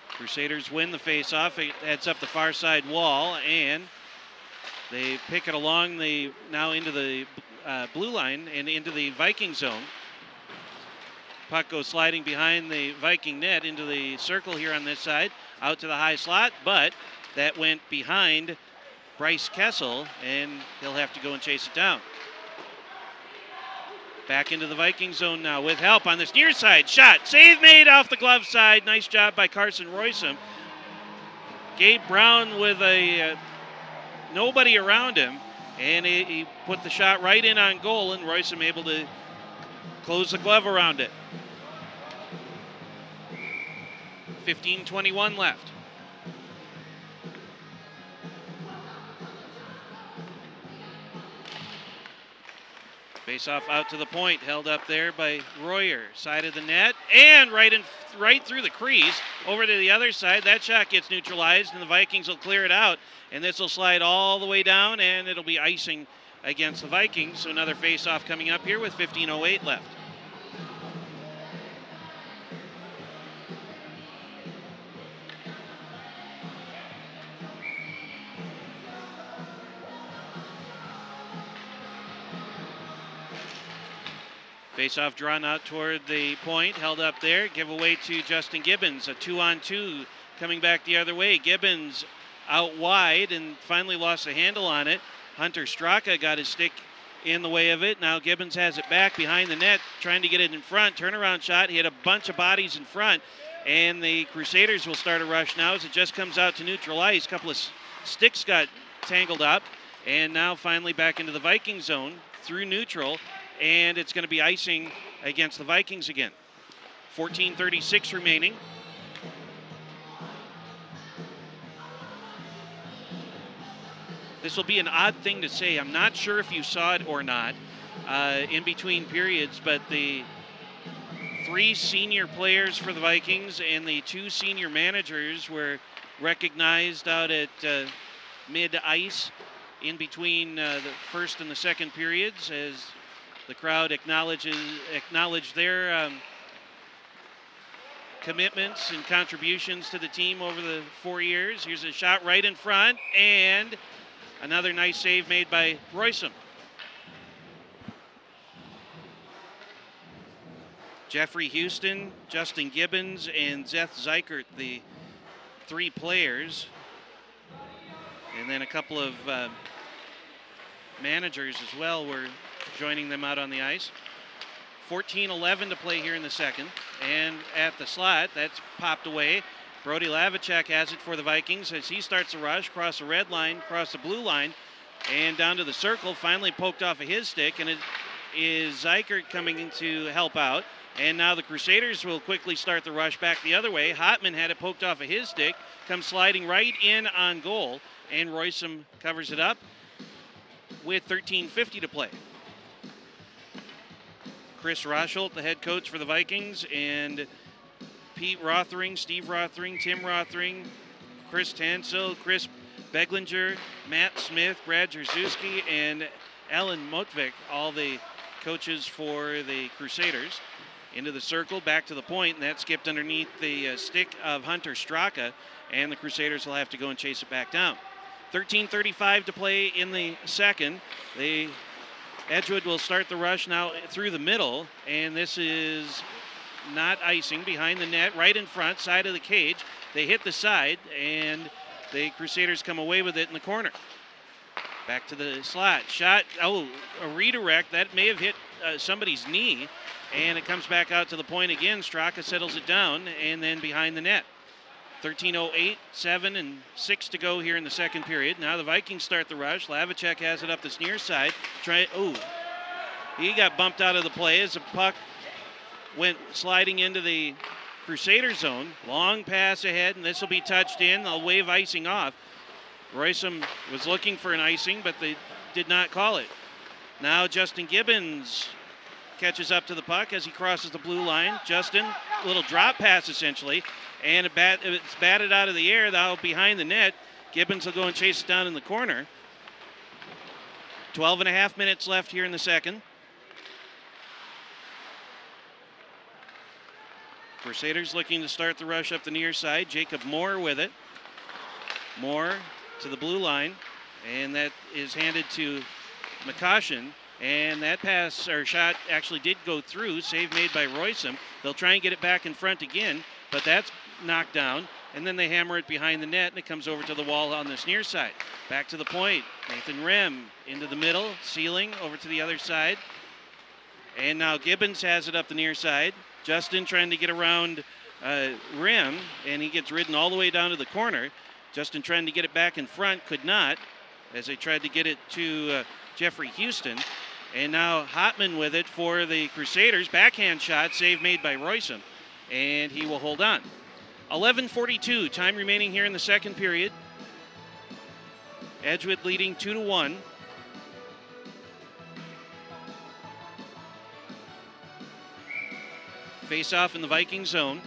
Crusaders win the faceoff. It heads up the far side wall, and they pick it along now into the blue line and into the Viking zone. Puck goes sliding behind the Viking net into the circle here on this side, out to the high slot, but that went behind Bryce Kessel, and he'll have to go and chase it down. Back into the Viking zone now with help on this near side. Shot. Save made off the glove side. Nice job by Carson Roysum. Gabe Brown with nobody around him, and he put the shot right in on goal, and Roysum able to close the glove around it. 15:21 left. Face-off out to the point, held up there by Royer. Side of the net, and right through the crease, over to the other side. That shot gets neutralized, and the Vikings will clear it out. And this will slide all the way down, and it'll be icing against the Vikings. So another face-off coming up here with 15:08 left. Face-off drawn out toward the point, held up there, give away to Justin Gibbons. A 2-on-2 coming back the other way. Gibbons out wide and finally lost the handle on it. Hunter Straka got his stick in the way of it. Now Gibbons has it back behind the net, trying to get it in front. Turnaround shot. He had a bunch of bodies in front, and the Crusaders will start a rush now as it just comes out to neutral ice. A couple of sticks got tangled up, and now finally back into the Viking zone through neutral, and it's going to be icing against the Vikings again. 14:36 remaining. This will be an odd thing to say. I'm not sure if you saw it or not in between periods, but the 3 senior players for the Vikings and the 2 senior managers were recognized out at mid-ice in between the first and the second periods as the crowd acknowledged their commitments and contributions to the team over the 4 years. Here's a shot right in front, and another nice save made by Roysum. Jeffrey Houston, Justin Gibbons, and Zeth Zeikert, the 3 players. And then a couple of managers as well were joining them out on the ice. 14:11 to play here in the second. And at the slot, that's popped away. Brody Lavicek has it for the Vikings as he starts a rush across the red line, across the blue line, and down to the circle. Finally poked off of his stick, and it is Zeikert coming in to help out. And now the Crusaders will quickly start the rush back the other way. Hotman had it poked off of his stick, comes sliding right in on goal, and Roysum covers it up with 13:50 to play. Chris Rosholt, the head coach for the Vikings, and Pete Rothering, Steve Rothering, Tim Rothering, Chris Tansel, Chris Beglinger, Matt Smith, Brad Jerzewski, and Alan Motvik, all the coaches for the Crusaders. Into the circle, back to the point, and that skipped underneath the stick of Hunter Straka, and the Crusaders will have to go and chase it back down. 13:35 to play in the second. Edgewood will start the rush now through the middle, and this is not icing, behind the net, right in front, side of the cage. They hit the side, and the Crusaders come away with it in the corner. Back to the slot. Shot, a redirect. That may have hit somebody's knee, and it comes back out to the point again. Straka settles it down, and then behind the net. 13:08, 7 and 6 to go here in the second period. Now the Vikings start the rush. Lavicek has it up the near side. He got bumped out of the play as the puck went sliding into the Crusader zone. Long pass ahead, and this will be touched in. They'll wave icing off. Roysum was looking for an icing, but they did not call it. Now Justin Gibbons catches up to the puck as he crosses the blue line. Justin, a little drop pass essentially, and it's batted out of the air now behind the net. Gibbons will go and chase it down in the corner. 12 and a half minutes left here in the second. Crusaders looking to start the rush up the near side. Jacob Moore with it. Moore to the blue line, and that is handed to McCoshen. And that pass or shot actually did go through. Save made by Roysum. They'll try and get it back in front again, but that's knocked down. And then they hammer it behind the net, and it comes over to the wall on this near side. Back to the point. Nathan Rem into the middle, ceiling over to the other side. And now Gibbons has it up the near side. Justin trying to get around Rem, and he gets ridden all the way down to the corner. Justin trying to get it back in front, could not, as they tried to get it to Jeffrey Houston. And now Hotman with it for the Crusaders. Backhand shot, save made by Roysum, and he will hold on. 11:42, time remaining here in the second period. Edgewood leading 2-1. Face off in the Viking zone.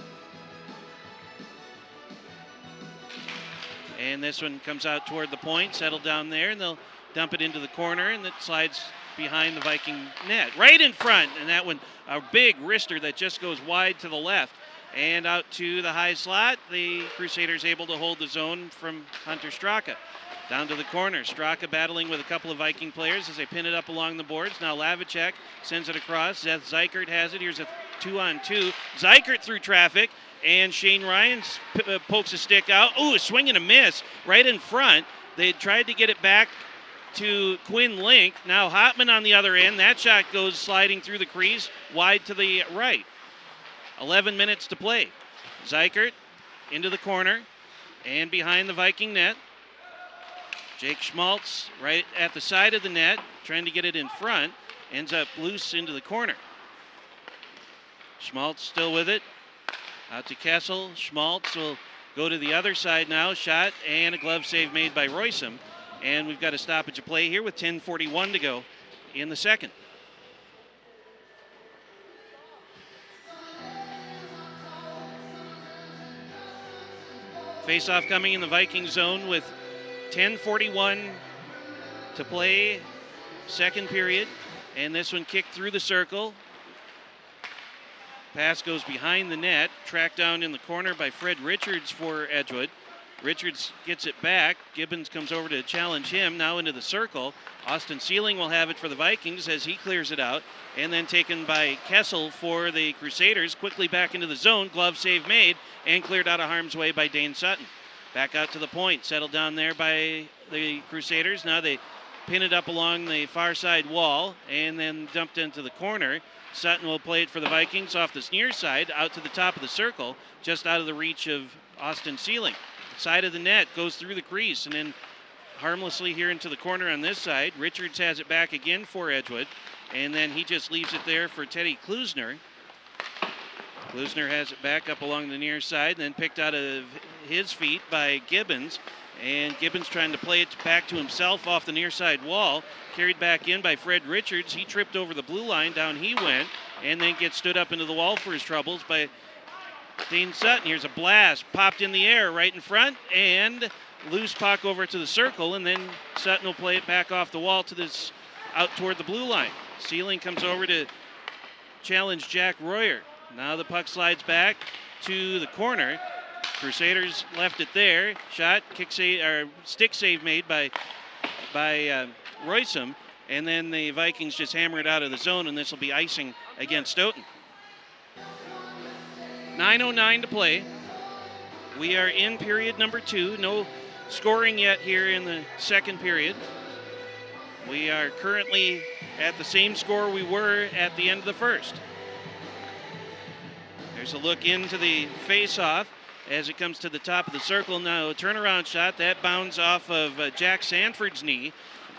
And this one comes out toward the point, settled down there, and they'll dump it into the corner, and it slides behind the Viking net. Right in front, and that one, a big wrister that just goes wide to the left. And out to the high slot, the Crusaders able to hold the zone from Hunter Straka. Down to the corner. Straka battling with a couple of Viking players as they pin it up along the boards. Now Lavicek sends it across. Seth Zeikert has it. Here's a 2-on-2. Zeikert through traffic, and Shane Ryan pokes a stick out. Ooh, a swing and a miss right in front. They tried to get it back to Quinn Link. Now Hotman on the other end. That shot goes sliding through the crease, wide to the right. 11 minutes to play. Zeikert into the corner and behind the Viking net. Jake Schmaltz right at the side of the net, trying to get it in front, ends up loose into the corner. Schmaltz still with it, out to Kessel. Schmaltz will go to the other side now, shot and a glove save made by Roysum. And we've got a stoppage of play here with 10:41 to go in the second. Face-off coming in the Viking zone with 10:41 to play, second period. And this one kicked through the circle. Pass goes behind the net, tracked down in the corner by Fred Richards for Edgewood. Richards gets it back. Gibbons comes over to challenge him, now into the circle. Austin Sealing will have it for the Vikings as he clears it out. And then taken by Kessel for the Crusaders. Quickly back into the zone, glove save made, and cleared out of harm's way by Dane Sutton. Back out to the point, settled down there by the Crusaders. Now they pin it up along the far side wall and then dumped into the corner. Sutton will play it for the Vikings off the near side, out to the top of the circle, just out of the reach of Austin Sealing. Side of the net, goes through the crease, and then harmlessly here into the corner on this side. Richards has it back again for Edgewood, and then he just leaves it there for Teddy Klusner. Klusner has it back up along the near side, then picked out of his feet by Gibbons, and Gibbons trying to play it back to himself off the near side wall. Carried back in by Fred Richards. He tripped over the blue line, down he went, and then gets stood up into the wall for his troubles by Dane Sutton. Here's a blast, popped in the air right in front, and loose puck over to the circle, and then Sutton will play it back off the wall to this, out toward the blue line. Sealing comes over to challenge Jack Royer. Now the puck slides back to the corner. Crusaders left it there. Shot, kick save, or stick save made by Roysum, and then the Vikings just hammer it out of the zone, and this will be icing against Stoughton. 9:09 to play. We are in period number 2. No scoring yet here in the second period. We are currently at the same score we were at the end of the first. There's a look into the face-off as it comes to the top of the circle. Now a turnaround shot that bounds off of Jack Sanford's knee.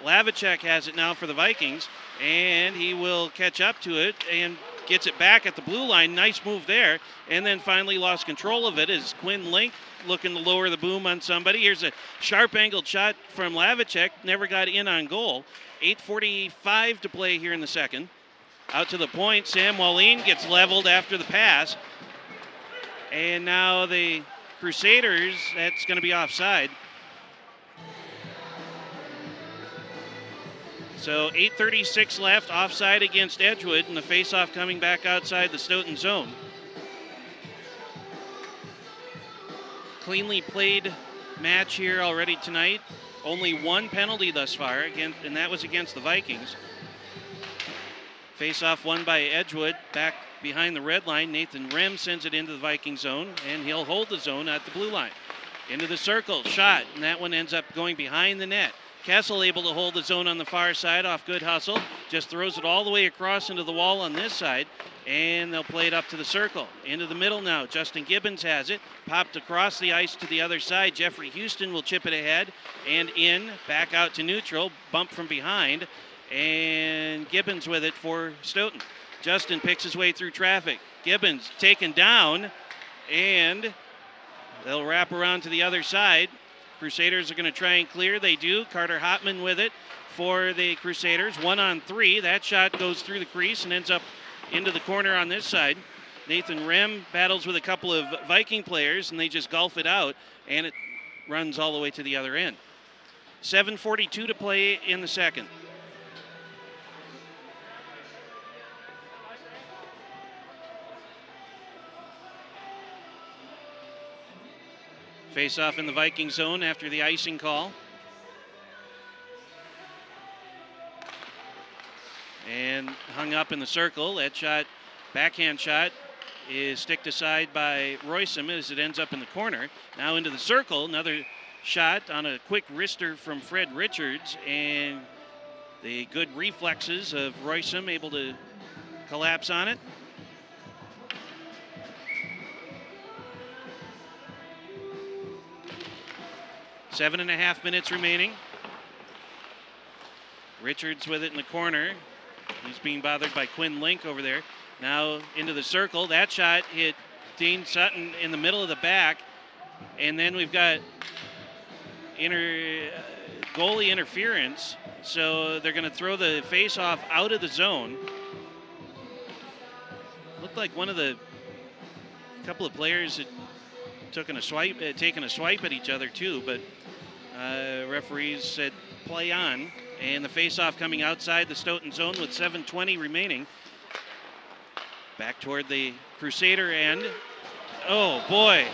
Lavicek has it now for the Vikings, and he will catch up to it and gets it back at the blue line. Nice move there, and then finally lost control of it as Quinn Link looking to lower the boom on somebody. Here's a sharp angled shot from Lavicek, never got in on goal. 8:45 to play here in the second. Out to the point, Sam Wallin gets leveled after the pass, and now the Crusaders, that's going to be offside. So 8:36 left, offside against Edgewood, and the faceoff coming back outside the Stoughton zone. Cleanly played match here already tonight. Only one penalty thus far, and that was against the Vikings. Faceoff won by Edgewood, back behind the red line. Nathan Rem sends it into the Viking zone, and he'll hold the zone at the blue line. Into the circle, shot, and that one ends up going behind the net. Kessel able to hold the zone on the far side off good hustle. Just throws it all the way across into the wall on this side, and they'll play it up to the circle. Into the middle now. Justin Gibbons has it. Popped across the ice to the other side. Jeffrey Houston will chip it ahead and in. Back out to neutral. Bump from behind. And Gibbons with it for Stoughton. Justin picks his way through traffic. Gibbons taken down, and they'll wrap around to the other side. Crusaders are going to try and clear. They do. Carter Hotman with it for the Crusaders. 1-on-3. That shot goes through the crease and ends up into the corner on this side. Nathan Rem battles with a couple of Viking players, and they just golf it out, and it runs all the way to the other end. 7:42 to play in the second. Face off in the Viking zone after the icing call. up in the circle. That shot, backhand shot, is sticked aside by Royston as it ends up in the corner. Now into the circle, another shot on a quick wrister from Fred Richards, and the good reflexes of Royston able to collapse on it. Seven and a half minutes remaining. Richards with it in the corner. He's being bothered by Quinn Link over there. Now into the circle. That shot hit Dean Sutton in the middle of the back. And then we've got goalie interference. So they're going to throw the face-off out of the zone. Looked like one of the couple of players had taken a swipe at each other too, but referees said play on. And the face-off coming outside the Stoughton zone with 7:20 remaining. Back toward the Crusader end. Oh, boy.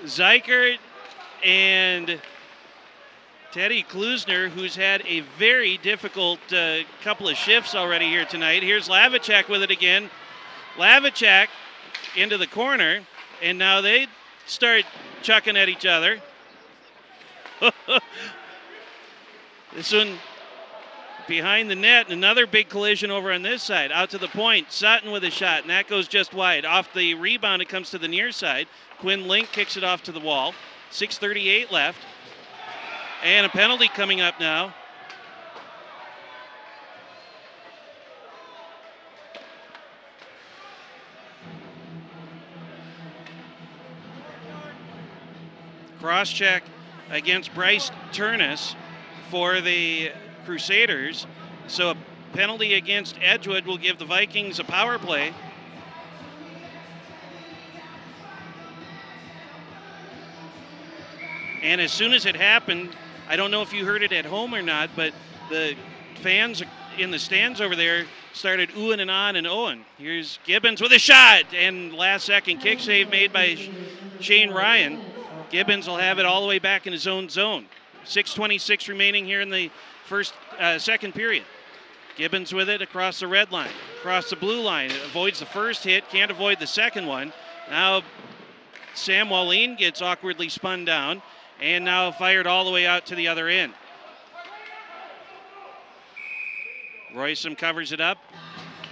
Zykert and Teddy Klusner, who's had a very difficult couple of shifts already here tonight. Here's Lavicek with it again. Lavicek into the corner, and now they start chucking at each other. This one behind the net, and another big collision over on this side. Out to the point, Sutton with a shot, and that goes just wide. Off the rebound, it comes to the near side. Quinn Link kicks it off to the wall. 6:38 left. And a penalty coming up now. Cross-check against Bryce Turnus for the Crusaders. So a penalty against Edgewood will give the Vikings a power play. And as soon as it happened, I don't know if you heard it at home or not, but the fans in the stands over there started oohing and on and ohing. Here's Gibbons with a shot, and last second kick save made by Shane Ryan. Gibbons will have it all the way back in his own zone. 6:26 remaining here in the second period. Gibbons with it across the red line, across the blue line. Avoids the first hit, can't avoid the second one. Now Sam Wallin gets awkwardly spun down, and now fired all the way out to the other end. Royston covers it up,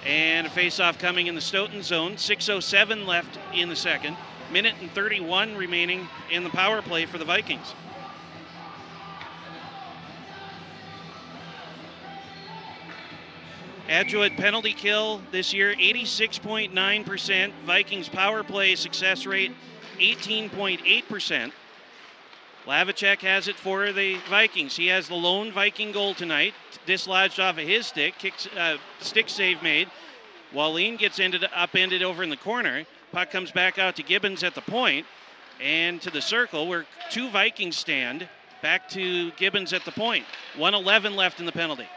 and a face-off coming in the Stoughton zone. 6:07 left in the second. Minute and 31 remaining in the power play for the Vikings. Edgewood penalty kill this year, 86.9%. Vikings power play success rate, 18.8%. Lavicek has it for the Vikings. He has the lone Viking goal tonight, dislodged off of his stick, stick save made. Wallin gets upended over in the corner. Puck comes back out to Gibbons at the point and to the circle where two Vikings stand. Back to Gibbons at the point. 1:11 left in the penalty.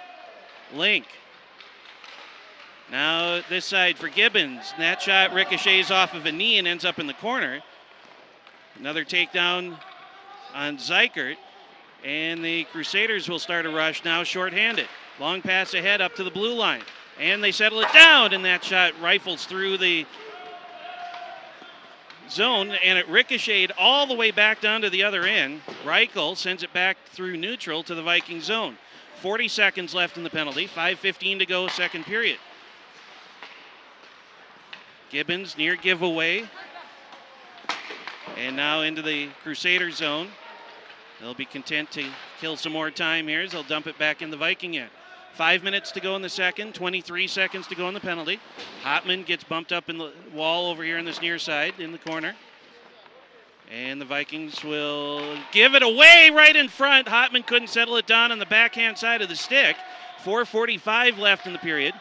Link. Now this side for Gibbons. And that shot ricochets off of a knee and ends up in the corner. Another takedown on Zykert. And the Crusaders will start a rush now shorthanded. Long pass ahead up to the blue line. And they settle it down, and that shot rifles through the zone, and it ricocheted all the way back down to the other end. Reichel sends it back through neutral to the Viking zone. 40 seconds left in the penalty, 5:15 to go, second period. Gibbons near giveaway. And now into the Crusader zone. They'll be content to kill some more time here as they'll dump it back in the Viking end. 5 minutes to go in the second, 23 seconds to go in the penalty. Hotman gets bumped up in the wall over here on this near side in the corner. And the Vikings will give it away right in front. Hotman couldn't settle it down on the backhand side of the stick. 4:45 left in the period.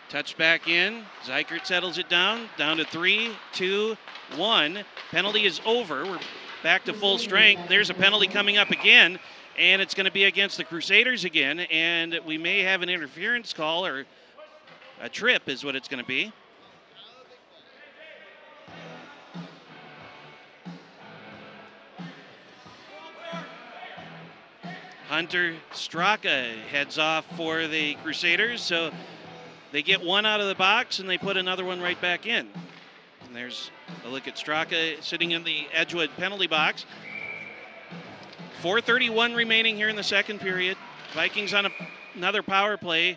Touched back in. Zykert settles it down to 3, 2, 1. Penalty is over. We're back to full strength. There's a penalty coming up again, and it's going to be against the Crusaders again, and we may have an interference call, or a trip is what it's going to be. Hunter Straka heads off for the Crusaders, so they get one out of the box and they put another one right back in. And there's a look at Straka sitting in the Edgewood penalty box. 4:31 remaining here in the second period. Vikings on another power play.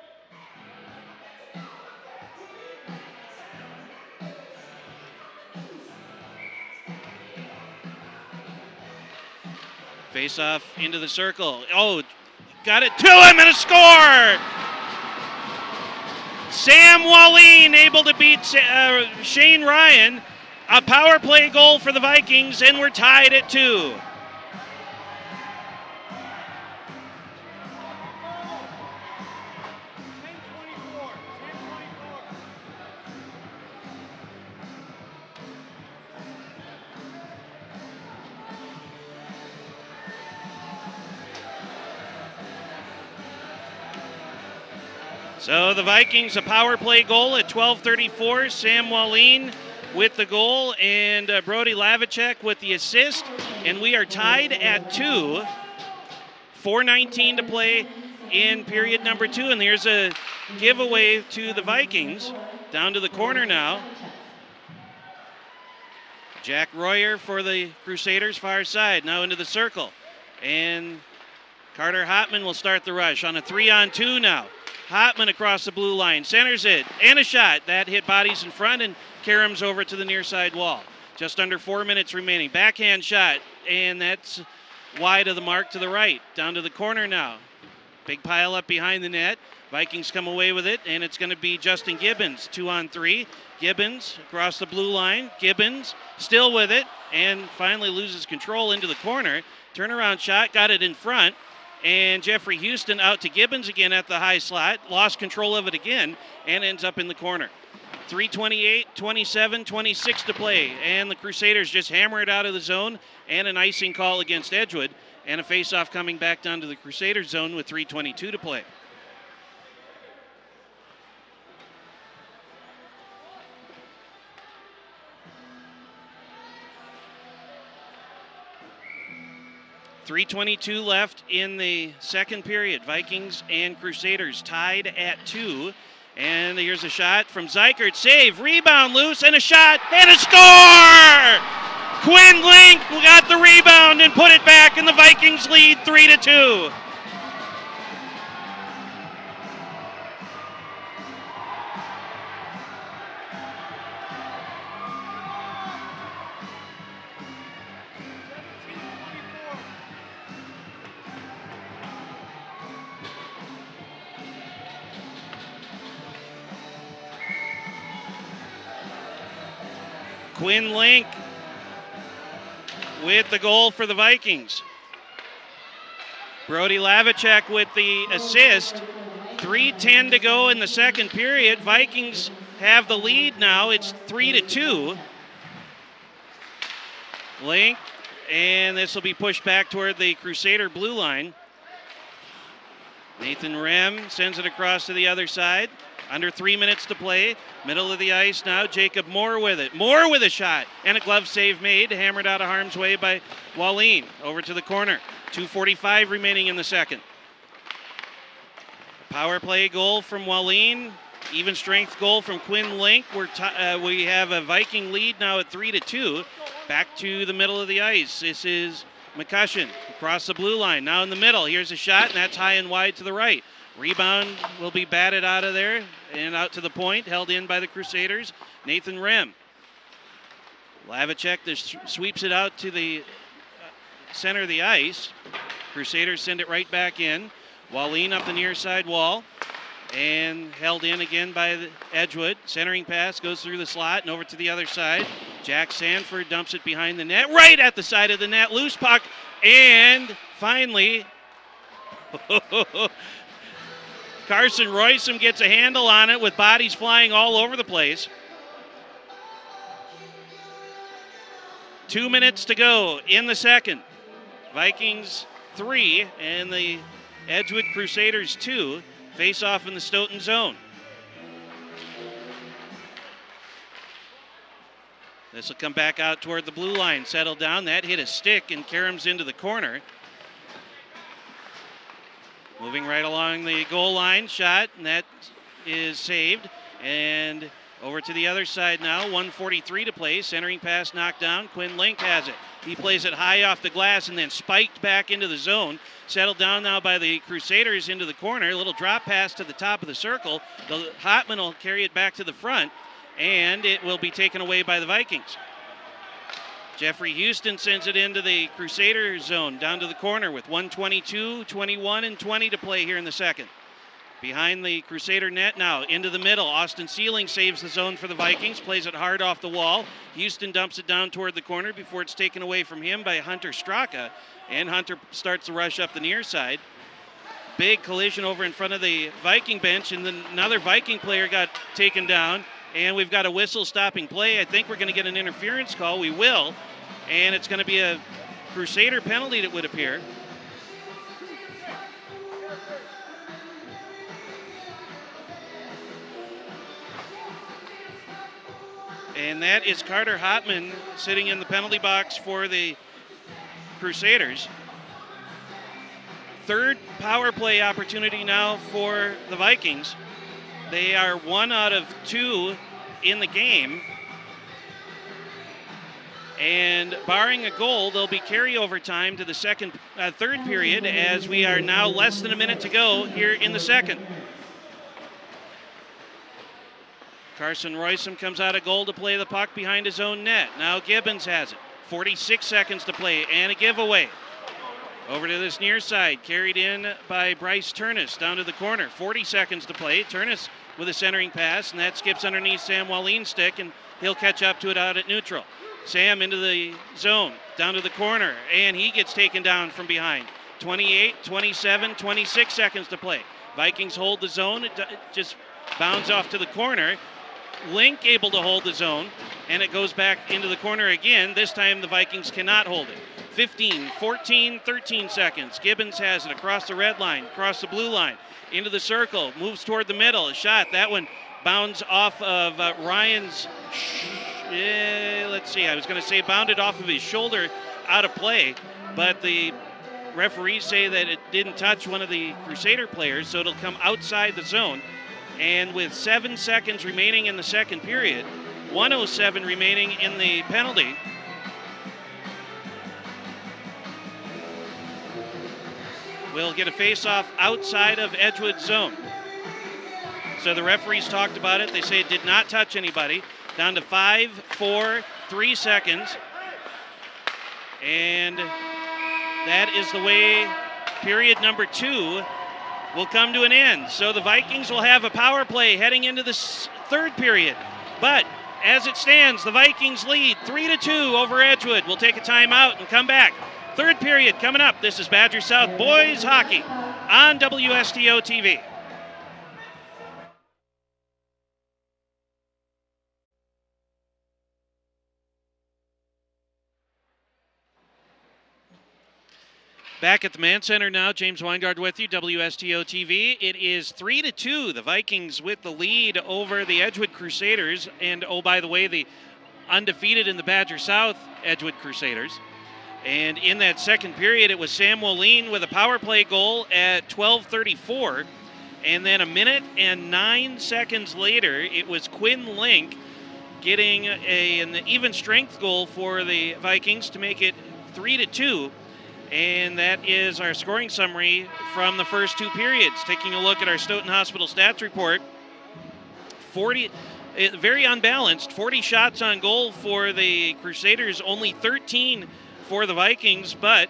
Face off into the circle. Oh, got it to him and a score! Sam Wallin able to beat Shane Ryan. A power play goal for the Vikings, and we're tied at 2. So the Vikings, a power play goal at 12:34. Sam Wallin with the goal and Brody Lavicek with the assist. And we are tied at 2. 4:19 to play in period number 2. And here's a giveaway to the Vikings. Down to the corner now. Jack Royer for the Crusaders, far side. Now into the circle. And Carter Hotman will start the rush on a 3-on-2 now. Hotman across the blue line, centers it, and a shot. That hit bodies in front, and Karam's over to the near side wall. Just under 4 minutes remaining. Backhand shot, and that's wide of the mark to the right. Down to the corner now. Big pile up behind the net. Vikings come away with it, and it's going to be Justin Gibbons, 2-on-3. Gibbons across the blue line. Gibbons still with it, and finally loses control into the corner. Turnaround shot, got it in front. And Jeffrey Houston out to Gibbons again at the high slot. Lost control of it again and ends up in the corner. 3:28, 27, 26 to play. And the Crusaders just hammer it out of the zone. And an icing call against Edgewood. And a face-off coming back down to the Crusaders zone with 3:22 to play. .322 left in the second period. Vikings and Crusaders tied at 2. And here's a shot from Zykert. Save, rebound loose, and a shot, and a score! Quinn Link got the rebound and put it back, and the Vikings lead 3-2. Quinn Link with the goal for the Vikings. Brody Lavicek with the assist. 3:10 to go in the second period. Vikings have the lead now. It's 3-2. Link, and this will be pushed back toward the Crusader blue line. Nathan Rem sends it across to the other side. Under 3 minutes to play. Middle of the ice now. Jacob Moore with it. Moore with a shot. And a glove save made. Hammered out of harm's way by Wallin. Over to the corner. 2:45 remaining in the second. Power play goal from Wallin. Even strength goal from Quinn Link. We have a Viking lead now at 3-2. Back to the middle of the ice. This is McCussion across the blue line. Now in the middle. Here's a shot, and that's high and wide to the right. Rebound will be batted out of there and out to the point, held in by the Crusaders. Nathan Rem. Lavicek sweeps it out to the center of the ice. Crusaders send it right back in. Wallin up the near side wall and held in again by the Edgewood. Centering pass goes through the slot and over to the other side. Jack Sanford dumps it behind the net, right at the side of the net. Loose puck, and finally Carson Roysum gets a handle on it with bodies flying all over the place. 2 minutes to go in the second. Vikings 3 and the Edgewood Crusaders 2 face off in the Stoughton zone. This will come back out toward the blue line, settle down. That hit a stick and Karam's into the corner. Moving right along the goal line, shot, and that is saved. And over to the other side now, 1:43 to play. Centering pass knocked down. Quinn Link has it. He plays it high off the glass and then spiked back into the zone. Settled down now by the Crusaders into the corner. A little drop pass to the top of the circle. The Hotman will carry it back to the front, and it will be taken away by the Vikings. Jeffrey Houston sends it into the Crusader zone, down to the corner with 1:22, 21, and 20 to play here in the second. Behind the Crusader net now, into the middle. Austin Sealing saves the zone for the Vikings, plays it hard off the wall. Houston dumps it down toward the corner before it's taken away from him by Hunter Straka, and Hunter starts the rush up the near side. Big collision over in front of the Viking bench, and then another Viking player got taken down, and we've got a whistle stopping play. I think we're going to get an interference call. We will, and it's going to be a Crusader penalty, it would appear. And that is Carter Hotman sitting in the penalty box for the Crusaders. Third power play opportunity now for the Vikings. They are 1 out of 2 in the game. And barring a goal, there'll be carryover time to the third period, as we are now less than a minute to go here in the second. Carson Roysum comes out of goal to play the puck behind his own net. Now Gibbons has it. 46 seconds to play and a giveaway. Over to this near side, carried in by Bryce Turnus down to the corner. 40 seconds to play. Turnus with a centering pass, and that skips underneath Sam Wallen's stick, and he'll catch up to it out at neutral. Sam into the zone, down to the corner, and he gets taken down from behind. 28, 27, 26 seconds to play. Vikings hold the zone. It just bounds off to the corner. Link able to hold the zone, and it goes back into the corner again. This time the Vikings cannot hold it. 15, 14, 13 seconds. Gibbons has it across the red line, across the blue line, into the circle, moves toward the middle. A shot. That one bounds off of Ryan's, let's see, I was going to say bounded off of his shoulder out of play, but the referees say that it didn't touch one of the Crusader players, so it'll come outside the zone. And with 7 seconds remaining in the second period, 1:07 remaining in the penalty, we'll get a face-off outside of Edgewood zone. So the referees talked about it. They say it did not touch anybody. Down to 5, 4, 3 seconds. And that is the way period number 2 will come to an end. So the Vikings will have a power play heading into the third period. But as it stands, the Vikings lead 3-2 over Edgewood. We'll take a timeout and come back. Third period coming up. This is Badger South Boys Hockey on WSTO TV. Back at the Mann Center now, James Weingard with you, WSTO TV. It is 3-2, the Vikings with the lead over the Edgewood Crusaders. And, oh, by the way, the undefeated in the Badger South Edgewood Crusaders. And in that second period, it was Sam Wallen with a power play goal at 12:34. And then 1 minute and 9 seconds later, it was Quinn Link getting an even strength goal for the Vikings to make it 3-2. And that is our scoring summary from the first 2 periods. Taking a look at our Stoughton Hospital stats report, very unbalanced. 40 shots on goal for the Crusaders, only 13 for the Vikings, but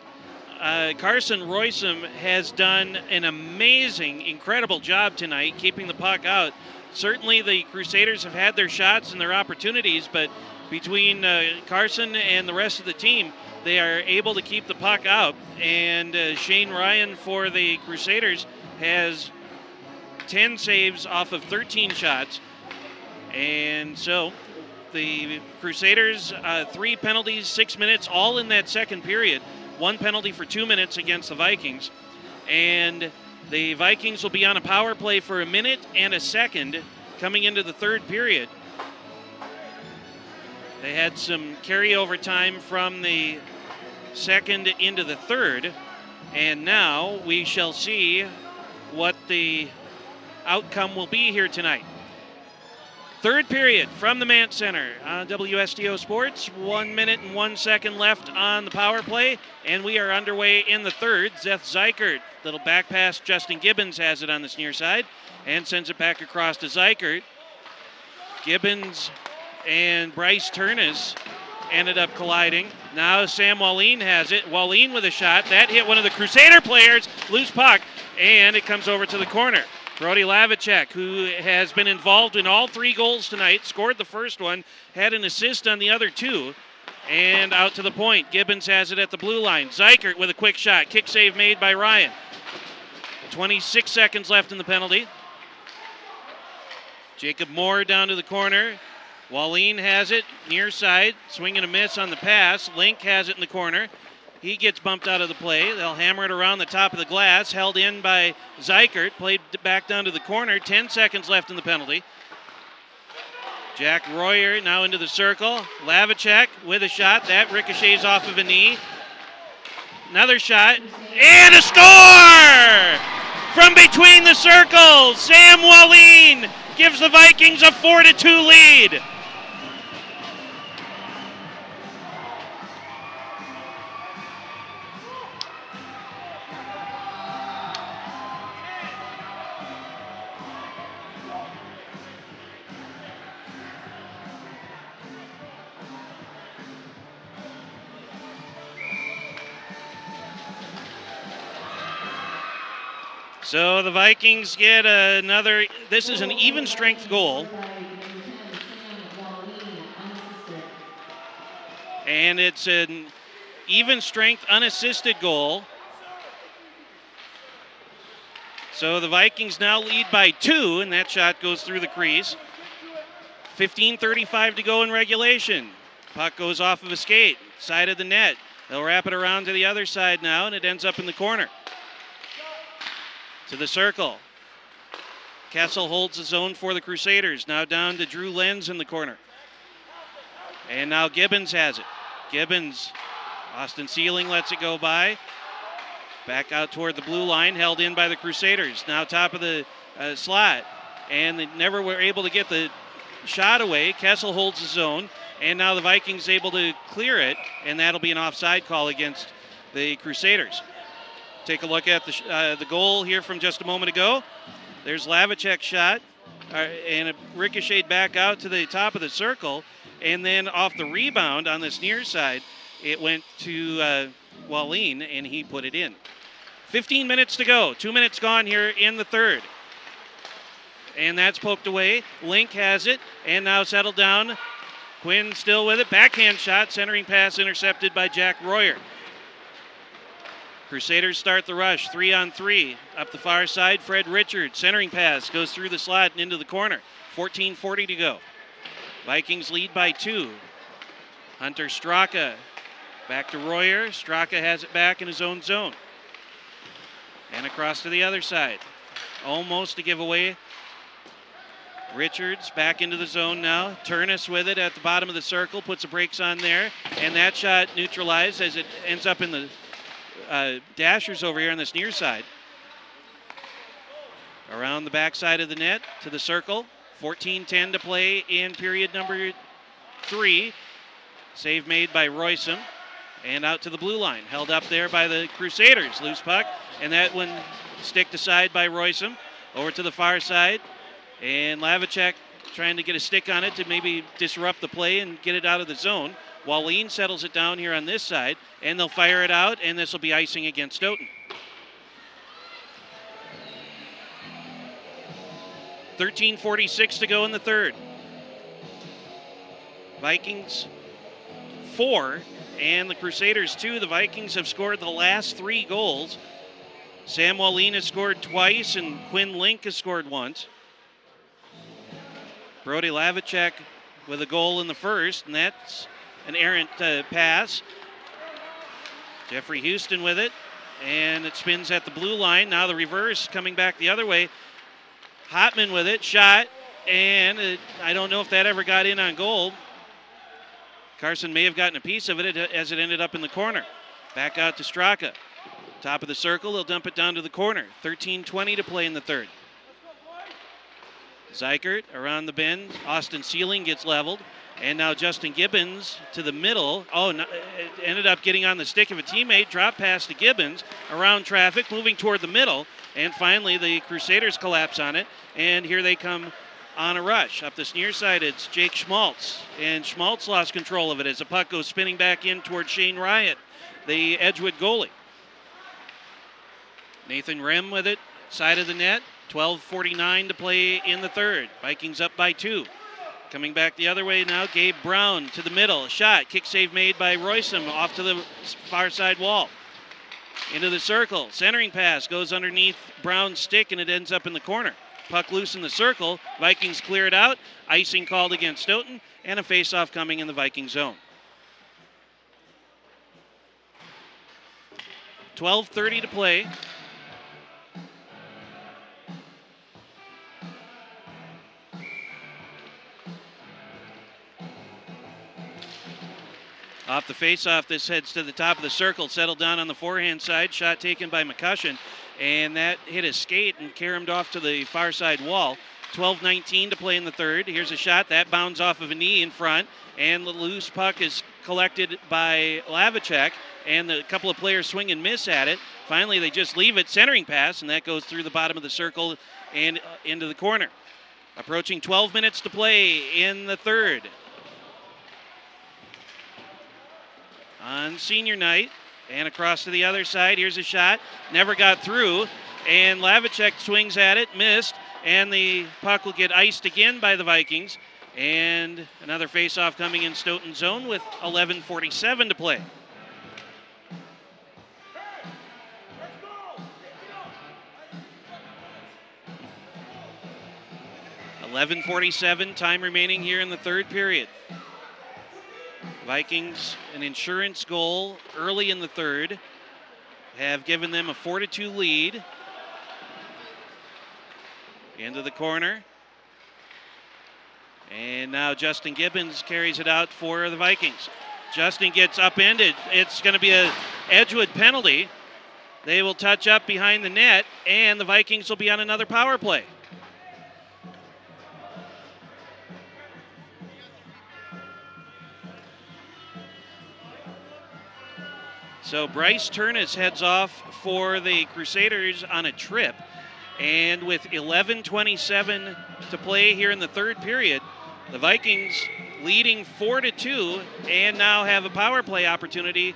Carson Roysum has done an amazing, incredible job tonight keeping the puck out. Certainly the Crusaders have had their shots and their opportunities, but between Carson and the rest of the team, they are able to keep the puck out. And Shane Ryan for the Crusaders has 10 saves off of 13 shots. And so the Crusaders, 3 penalties, 6 minutes, all in that second period. 1 penalty for 2 minutes against the Vikings. And the Vikings will be on a power play for 1 minute and a second coming into the third period. They had some carryover time from the second into the third. And now we shall see what the outcome will be here tonight. Third period from the Mant Center on WSTO Sports. 1 minute and 1 second left on the power play, and we are underway in the third. Zeth Zykert, little back pass. Justin Gibbons has it on this near side and sends it back across to Zykert. Gibbons and Bryce Turnus ended up colliding. Now Sam Wallin has it. Wallin with a shot. That hit one of the Crusader players. Loose puck, and it comes over to the corner. Brody Lavicek, who has been involved in all 3 goals tonight, scored the first one, had an assist on the other 2, and out to the point. Gibbons has it at the blue line. Zykert with a quick shot. Kick save made by Ryan. 26 seconds left in the penalty. Jacob Moore down to the corner. Wallin has it near side. Swing and a miss on the pass. Link has it in the corner. He gets bumped out of the play. They'll hammer it around the top of the glass. Held in by Zykert. Played back down to the corner. 10 seconds left in the penalty. Jack Royer now into the circle. Lavicek with a shot. That ricochets off of a knee. Another shot. And a score! From between the circles, Sam Wallin gives the Vikings a 4-2 lead. So the Vikings get another, this is an even strength goal. And it's an even strength unassisted goal. So the Vikings now lead by 2, and that shot goes through the crease. 15:35 to go in regulation. Puck goes off of a skate, side of the net. They'll wrap it around to the other side now, and it ends up in the corner. To the circle. Kessel holds the zone for the Crusaders. Now down to Drew Lenz in the corner. And now Gibbons has it. Gibbons, Austin Sealing lets it go by. Back out toward the blue line, held in by the Crusaders. Now top of the slot. And they never were able to get the shot away. Kessel holds the zone. And now the Vikings able to clear it. And that'll be an offside call against the Crusaders. Take a look at the goal here from just a moment ago. There's Lavicek's shot, and it ricocheted back out to the top of the circle, and then off the rebound on this near side, it went to Wallin, and he put it in. 15 minutes to go. 2 minutes gone here in the third. And that's poked away. Link has it, and now settled down. Quinn still with it. Backhand shot, centering pass intercepted by Jack Royer. Crusaders start the rush, 3-on-3. Up the far side, Fred Richards. Centering pass goes through the slot and into the corner. 14:40 to go. Vikings lead by 2. Hunter Straka back to Royer. Straka has it back in his own zone. And across to the other side. Almost a giveaway. Richards back into the zone now. Turnus with it at the bottom of the circle. Puts the brakes on there. And that shot neutralized as it ends up in the dashers over here on this near side. Around the backside of the net to the circle. 14:10 to play in period number 3. Save made by Roysum. And out to the blue line. Held up there by the Crusaders. Loose puck. And that one sticked aside by Roysum. Over to the far side. And Lavicek trying to get a stick on it to maybe disrupt the play and get it out of the zone. Wallin settles it down here on this side, and they'll fire it out, and this will be icing against Stoughton. 13:46 to go in the third. Vikings 4, and the Crusaders 2. The Vikings have scored the last 3 goals. Sam Wallin has scored twice, and Quinn Link has scored once. Brody Lavicek with a goal in the first, and that's an errant pass. Jeffrey Houston with it, and it spins at the blue line. Now the reverse coming back the other way. Hotman with it, shot, and I don't know if that ever got in on goal. Carson may have gotten a piece of it as it ended up in the corner. Back out to Straka. Top of the circle, they'll dump it down to the corner. 13:20 to play in the third. Zeikert around the bend. Austin Sealing gets leveled. And now Justin Gibbons to the middle. Oh, no, it ended up getting on the stick of a teammate. Drop pass to Gibbons. Around traffic, moving toward the middle. And finally, the Crusaders collapse on it. And here they come on a rush. Up this near side, it's Jake Schmaltz. And Schmaltz lost control of it as the puck goes spinning back in toward Shane Riot, the Edgewood goalie. Nathan Rem with it, side of the net. 12:49 to play in the third. Vikings up by 2. Coming back the other way now, Gabe Brown to the middle. Shot, kick save made by Roysum off to the far side wall. Into the circle, centering pass goes underneath Brown's stick and it ends up in the corner. Puck loose in the circle, Vikings clear it out. Icing called against Stoughton and a face-off coming in the Viking zone. 12:30 to play. Off the face-off, this heads to the top of the circle, settled down on the forehand side. Shot taken by McCussion, and that hit his skate and caromed off to the far side wall. 12:19 to play in the third. Here's a shot. That bounds off of a knee in front, and the loose puck is collected by Lavicek, and a couple of players swing and miss at it. Finally, they just leave it, centering pass, and that goes through the bottom of the circle and into the corner. Approaching 12 minutes to play in the third. On senior night, and across to the other side, here's a shot, never got through, and Lavicek swings at it, missed, and the puck will get iced again by the Vikings, and another face-off coming in Stoughton zone with 11:47 to play. .11:47, time remaining here in the third period. Vikings, an insurance goal early in the third, have given them a 4-2 lead. Into the corner. And now Justin Gibbons carries it out for the Vikings. Justin gets upended. It's going to be an Edgewood penalty. They will touch up behind the net, and the Vikings will be on another power play. So Bryce Turnus heads off for the Crusaders on a trip. And with 11:27 to play here in the third period, the Vikings leading 4-2 and now have a power play opportunity,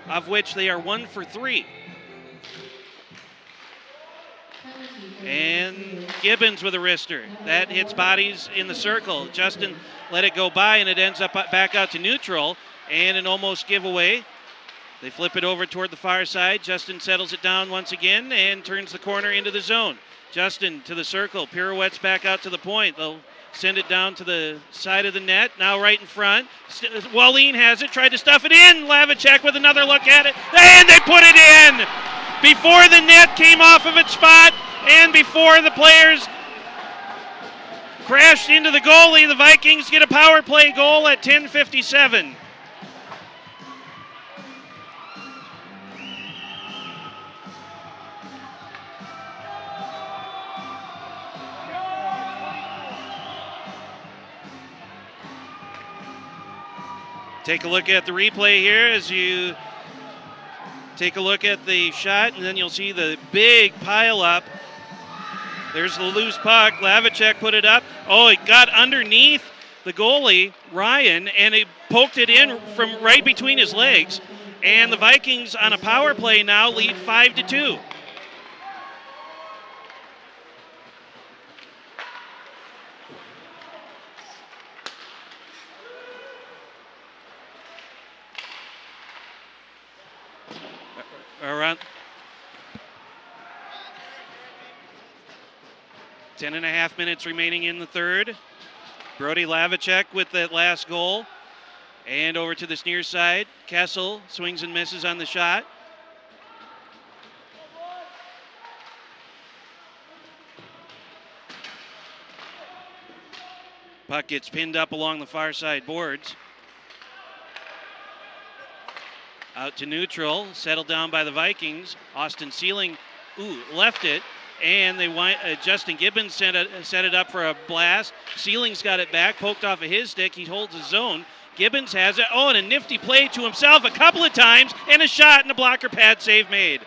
of which they are 1 for 3. And Gibbons with a wrister. That hits bodies in the circle. Justin let it go by, and it ends up back out to neutral, and an almost giveaway. They flip it over toward the far side. Justin settles it down once again and turns the corner into the zone. Justin to the circle, pirouettes back out to the point. They'll send it down to the side of the net, now right in front. Wallin has it, tried to stuff it in. Lavicek with another look at it, and they put it in! Before the net came off of its spot, and before the players crashed into the goalie, the Vikings get a power play goal at 10:57. Take a look at the replay here as you take a look at the shot, and then you'll see the big pile up. There's the loose puck. Lavicek put it up. Oh, it got underneath the goalie, Ryan, and it poked it in from right between his legs. And the Vikings on a power play now lead 5-2. Around 10.5 minutes remaining in the third. Brody Lavicek with that last goal. And over to this near side. Kessel swings and misses on the shot. Puck gets pinned up along the far side boards. Out to neutral, settled down by the Vikings. Austin Sealing, left it. And Justin Gibbons set it up for a blast. Sealing's got it back, poked off of his stick. He holds his zone. Gibbons has it. Oh, and a nifty play to himself a couple of times, and a shot and a blocker pad save made.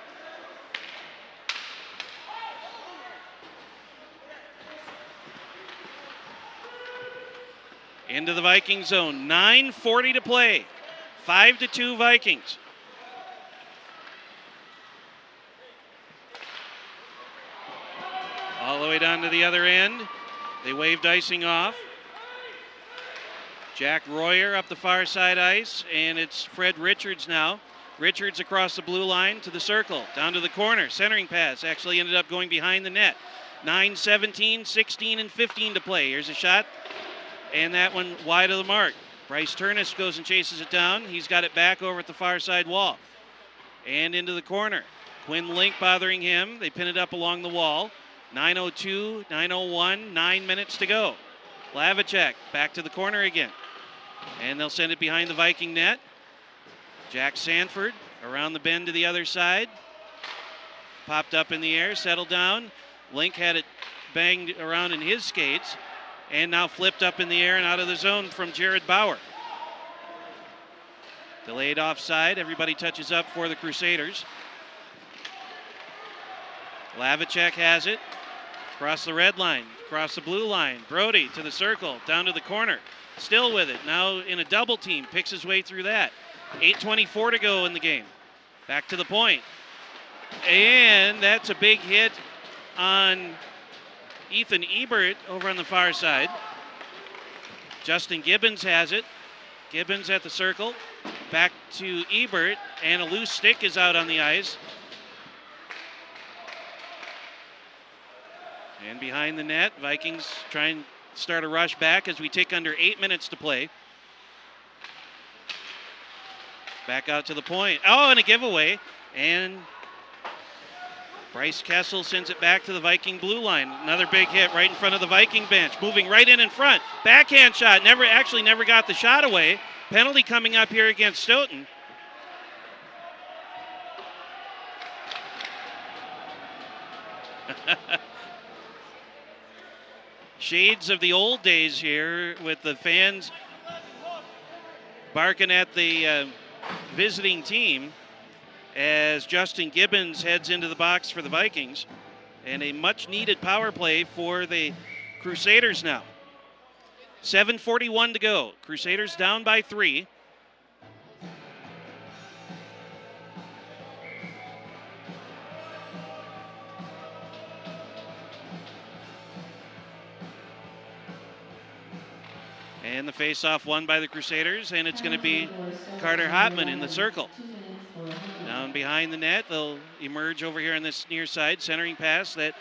Into the Viking zone. 9:40 to play. 5-2 Vikings. All the way down to the other end. They waved icing off. Jack Royer up the far side ice, and it's Fred Richards now. Richards across the blue line to the circle, down to the corner. Centering pass actually ended up going behind the net. 9:17, 16, and 15 to play. Here's a shot, and that one wide of the mark. Bryce Turnus goes and chases it down. He's got it back over at the far side wall. And into the corner. Quinn Link bothering him. They pin it up along the wall. 9:02, 9:01, 9 minutes to go. Lavacek back to the corner again. And they'll send it behind the Viking net. Jack Sanford around the bend to the other side. Popped up in the air, settled down. Link had it banged around in his skates. And now flipped up in the air and out of the zone from Jared Bauer. Delayed offside. Everybody touches up for the Crusaders. Lavacek has it. Across the red line, across the blue line. Brody to the circle, down to the corner. Still with it, now in a double team, picks his way through that. 8:24 to go in the game. Back to the point. And that's a big hit on Ethan Ebert over on the far side. Justin Gibbons has it. Gibbons at the circle. Back to Ebert, and a loose stick is out on the ice. And behind the net, Vikings try and start a rush back as we take under 8 minutes to play. Back out to the point. Oh, and a giveaway. And Bryce Kessel sends it back to the Viking blue line. Another big hit right in front of the Viking bench. Moving right in front. Backhand shot. Never got the shot away. Penalty coming up here against Stoughton. Shades of the old days here with the fans barking at the visiting team as Justin Gibbons heads into the box for the Vikings. And a much needed power play for the Crusaders now. 7:41 to go. Crusaders down by 3. And the face-off won by the Crusaders, and it's going to be Carter Hotman in the circle. Down behind the net, they'll emerge over here on this near side. Centering pass that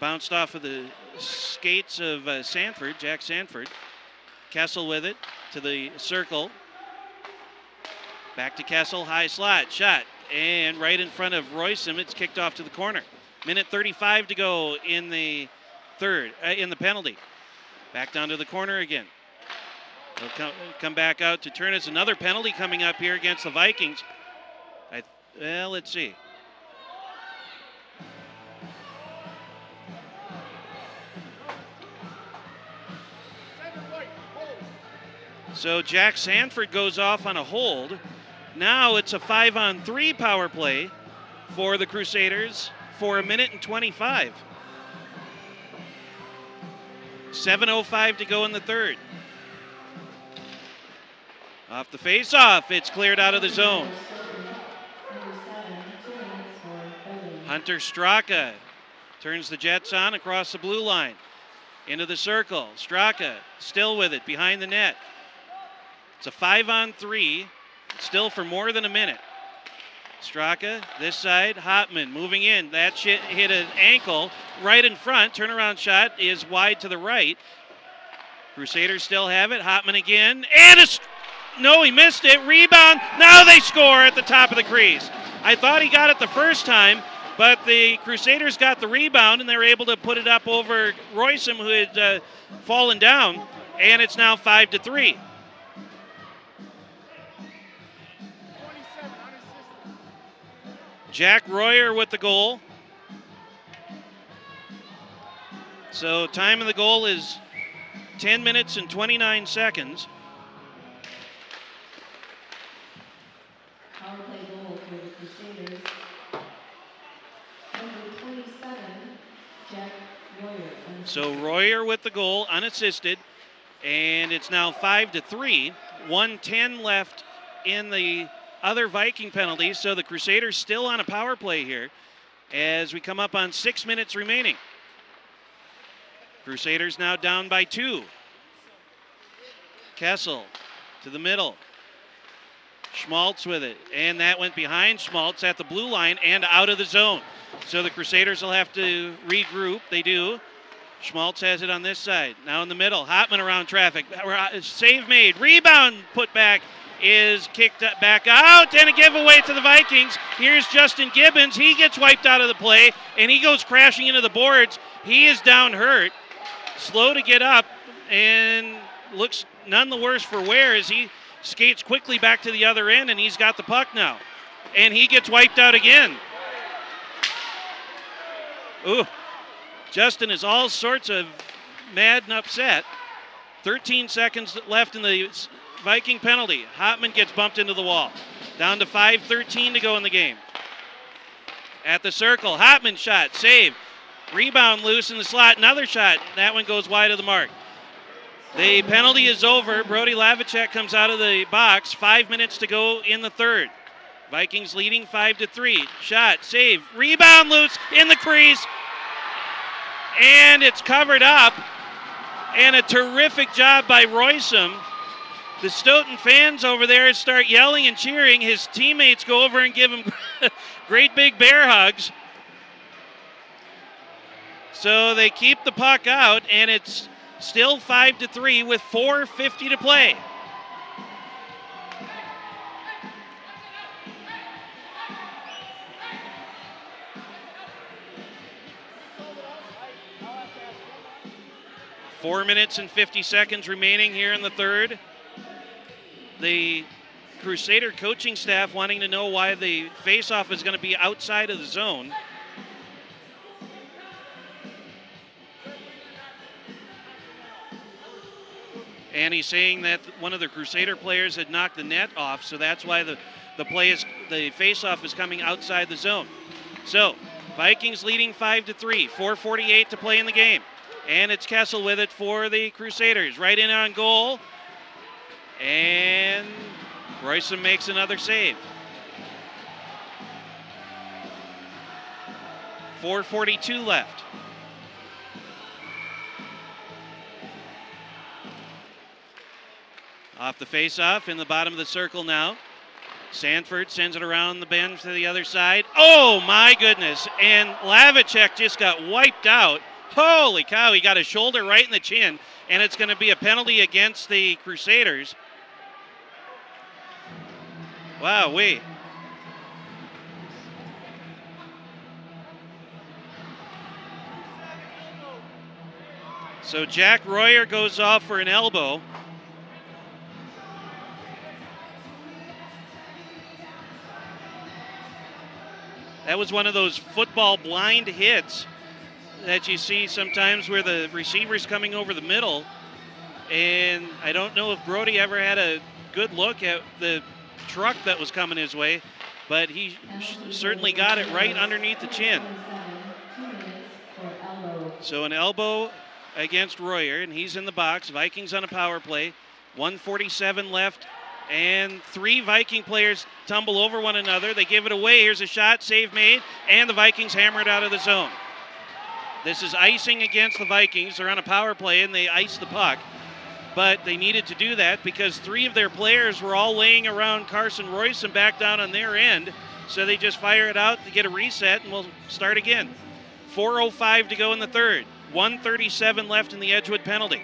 bounced off of the skates of Sanford, Jack Sanford. Kessel with it to the circle. Back to Kessel, high slot, shot. And right in front of Roysum, it's kicked off to the corner. Minute 35 to go in the third, in the penalty. Back down to the corner again. They'll come back out to Turnus. Another penalty coming up here against the Vikings. Well, let's see. So Jack Sanford goes off on a hold. Now it's a 5-on-3 power play for the Crusaders for 1 minute and 25. 7:05 to go in the third. Off the face-off, it's cleared out of the zone. Hunter Straka turns the Jets on across the blue line. Into the circle. Straka still with it behind the net. It's a 5-on-3, still for more than a minute. Straka, this side, Hotman moving in. That shit hit an ankle right in front. Turnaround shot is wide to the right. Crusaders still have it. Hotman again. And no, he missed it. Rebound. Now they score at the top of the crease. I thought he got it the first time, but the Crusaders got the rebound, and they were able to put it up over Roysum, who had fallen down, and it's now 5-3. Jack Royer with the goal. So time of the goal is 10 minutes and 29 seconds. Power play goal for the Crusaders. Number 27, Jack Royer. So Royer with the goal, unassisted, and it's now 5-3. 1:10 left in the other Viking penalty, so the Crusaders still on a power play here as we come up on 6 minutes remaining. Crusaders now down by 2. Kessel to the middle. Schmaltz with it, and that went behind Schmaltz at the blue line and out of the zone. So the Crusaders will have to regroup. They do. Schmaltz has it on this side. Now in the middle. Hotman around traffic. Save made. Rebound put back is kicked back out, and a giveaway to the Vikings. Here's Justin Gibbons. He gets wiped out of the play, and he goes crashing into the boards. He is down hurt. Slow to get up, and looks none the worse for wear as he skates quickly back to the other end, and he's got the puck now. And he gets wiped out again. Ooh. Justin is all sorts of mad and upset. 13 seconds left in the Viking penalty. Hotman gets bumped into the wall. Down to 5:13 to go in the game. At the circle, Hotman shot, save. Rebound loose in the slot, another shot. That one goes wide of the mark. The penalty is over. Brody Lavicek comes out of the box. 5 minutes to go in the third. Vikings leading 5-3. Shot, save, rebound loose in the crease. And it's covered up. And a terrific job by Roysum. The Stoughton fans over there start yelling and cheering. His teammates go over and give him great big bear hugs. So they keep the puck out, and it's still 5-3 with 4:50 to play. Four minutes and 50 seconds remaining here in the third. The Crusader coaching staff wanting to know why the faceoff is going to be outside of the zone. And he's saying that one of the Crusader players had knocked the net off, so that's why the faceoff is coming outside the zone. So Vikings leading 5-3, 4:48 to play in the game. And it's Kessel with it for the Crusaders. Right in on goal. And Roysum makes another save. 4:42 left. Off the face-off in the bottom of the circle now. Sanford sends it around the bend to the other side. Oh, my goodness. And Lavicek just got wiped out. Holy cow, he got his shoulder right in the chin, and it's going to be a penalty against the Crusaders. Wow-wee. So Jack Royer goes off for an elbow. That was one of those football blind hits that you see sometimes where the receiver's coming over the middle. And I don't know if Brody ever had a good look at the truck that was coming his way, but he certainly got it right underneath the chin. So an elbow against Royer, and he's in the box. Vikings on a power play. 1:47 left, and 3 Viking players tumble over one another. They give it away. Here's a shot, save made, and the Vikings hammer it out of the zone. This is icing against the Vikings. They're on a power play, and they ice the puck. But they needed to do that because 3 of their players were all laying around Carson Roysum back down on their end. So they just fire it out to get a reset, and we'll start again. 4:05 to go in the third. 1:37 left in the Edgewood penalty.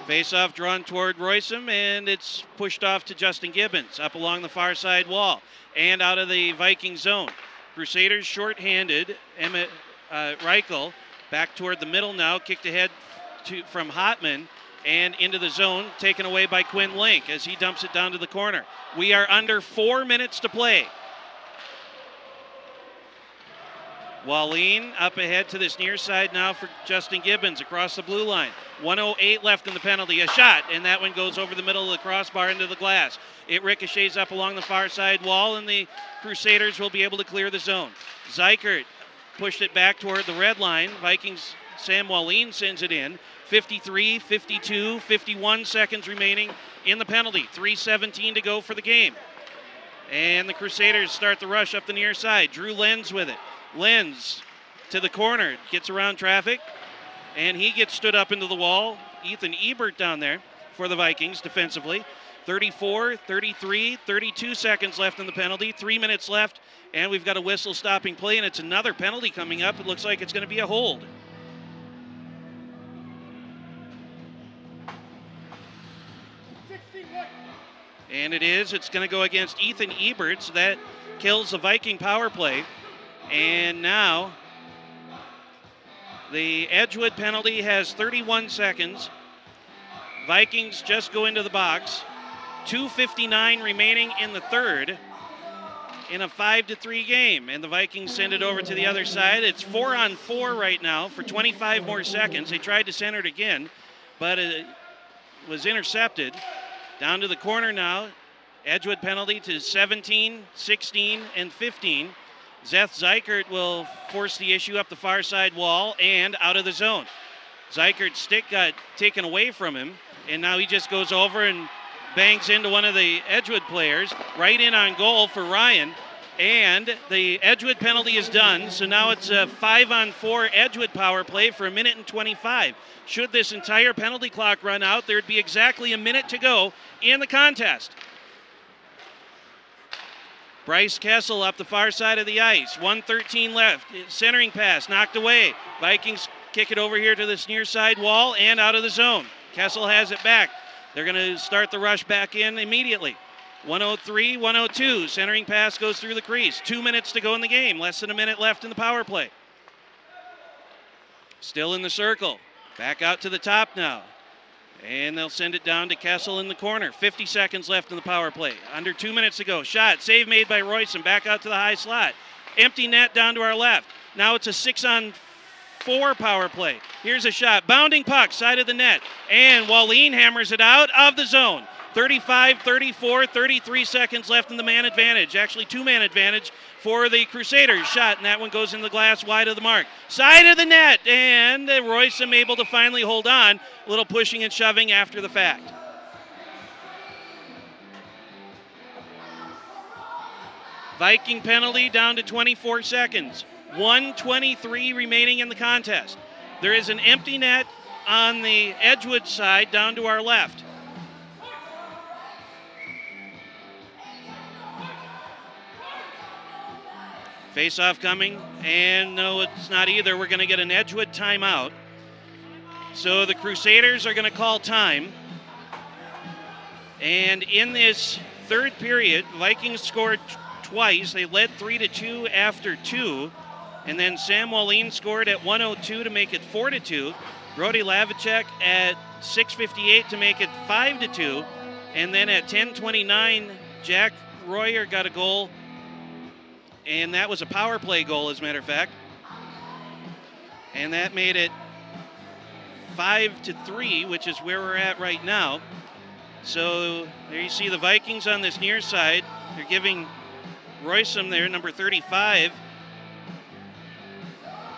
Face-off drawn toward Roysum, and it's pushed off to Justin Gibbons up along the far side wall and out of the Viking zone. Crusaders shorthanded. Emmett Reichel back toward the middle now, kicked ahead from Hotman and into the zone, taken away by Quinn Link as he dumps it down to the corner. We are under 4 minutes to play. Wallin up ahead to this near side now for Justin Gibbons across the blue line. 1:08 left in the penalty. A shot, and that one goes over the middle of the crossbar into the glass. It ricochets up along the far side wall, and the Crusaders will be able to clear the zone. Zeikert pushed it back toward the red line. Vikings, Sam Wallin sends it in. 53, 52, 51 seconds remaining in the penalty. 3:17 to go for the game. And the Crusaders start the rush up the near side. Drew Lenz with it. Lenz to the corner, gets around traffic, and he gets stood up into the wall. Ethan Ebert down there for the Vikings defensively. 34, 33, 32 seconds left in the penalty. 3 minutes left, and we've got a whistle stopping play, and it's another penalty coming up. It looks like it's going to be a hold. And it is. It's going to go against Ethan Ebert, so that kills the Viking power play. And now the Edgewood penalty has 31 seconds. Vikings just go into the box. 2:59 remaining in the third in a 5-3 game. And the Vikings send it over to the other side. It's 4-on-4 right now for 25 more seconds. They tried to center it again, but it was intercepted. Down to the corner now. Edgewood penalty to 17, 16, and 15. Zeth Zeikert will force the issue up the far side wall and out of the zone. Zeikert's stick got taken away from him, and now he just goes over and bangs into one of the Edgewood players, right in on goal for Ryan. And the Edgewood penalty is done, so now it's a 5-on-4 Edgewood power play for 1 minute and 25. Should this entire penalty clock run out, there'd be exactly a minute to go in the contest. Bryce Kessel up the far side of the ice. 1:13 left. Centering pass knocked away. Vikings kick it over here to this near side wall and out of the zone. Kessel has it back. They're going to start the rush back in immediately. 1:03, 1:02. Centering pass goes through the crease. 2 minutes to go in the game. Less than a minute left in the power play. Still in the circle. Back out to the top now. And they'll send it down to Kessel in the corner. 50 seconds left in the power play. Under 2 minutes to go. Shot. Save made by Royson. Back out to the high slot. Empty net down to our left. Now it's a 6-on-4 power play. Here's a shot. Bounding puck. Side of the net. And Wallin hammers it out of the zone. 35, 34, 33 seconds left in the man advantage. Actually, two-man advantage for the Crusaders. Shot, and that one goes in the glass wide of the mark. Side of the net, and Royson able to finally hold on. A little pushing and shoving after the fact. Viking penalty down to 24 seconds. 1:23 remaining in the contest. There is an empty net on the Edgewood side down to our left. Face-off coming, and no, it's not either. We're going to get an Edgewood timeout. So the Crusaders are going to call time. And in this third period, Vikings scored twice. They led 3-2 after 2. And then Sam Wallin scored at 1:02 to make it 4-2. Brody Lavicek at 6:58 to make it 5-2. And then at 10:29, Jack Royer got a goal. And that was a power play goal, as a matter of fact. And that made it 5-3, which is where we're at right now. So there you see the Vikings on this near side. They're giving Royson there, number 35,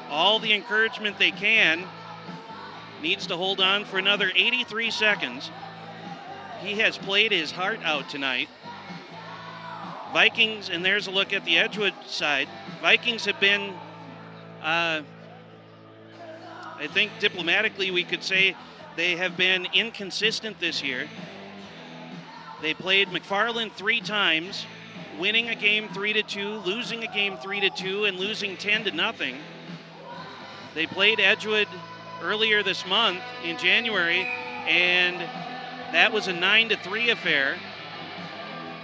all the encouragement they can. Needs to hold on for another 83 seconds. He has played his heart out tonight. Vikings, and there's a look at the Edgewood side. Vikings have been, I think diplomatically we could say they have been inconsistent this year. They played McFarland 3 times, winning a game 3-2, losing a game 3-2, and losing 10-0. They played Edgewood earlier this month in January, and that was a 9-3 affair.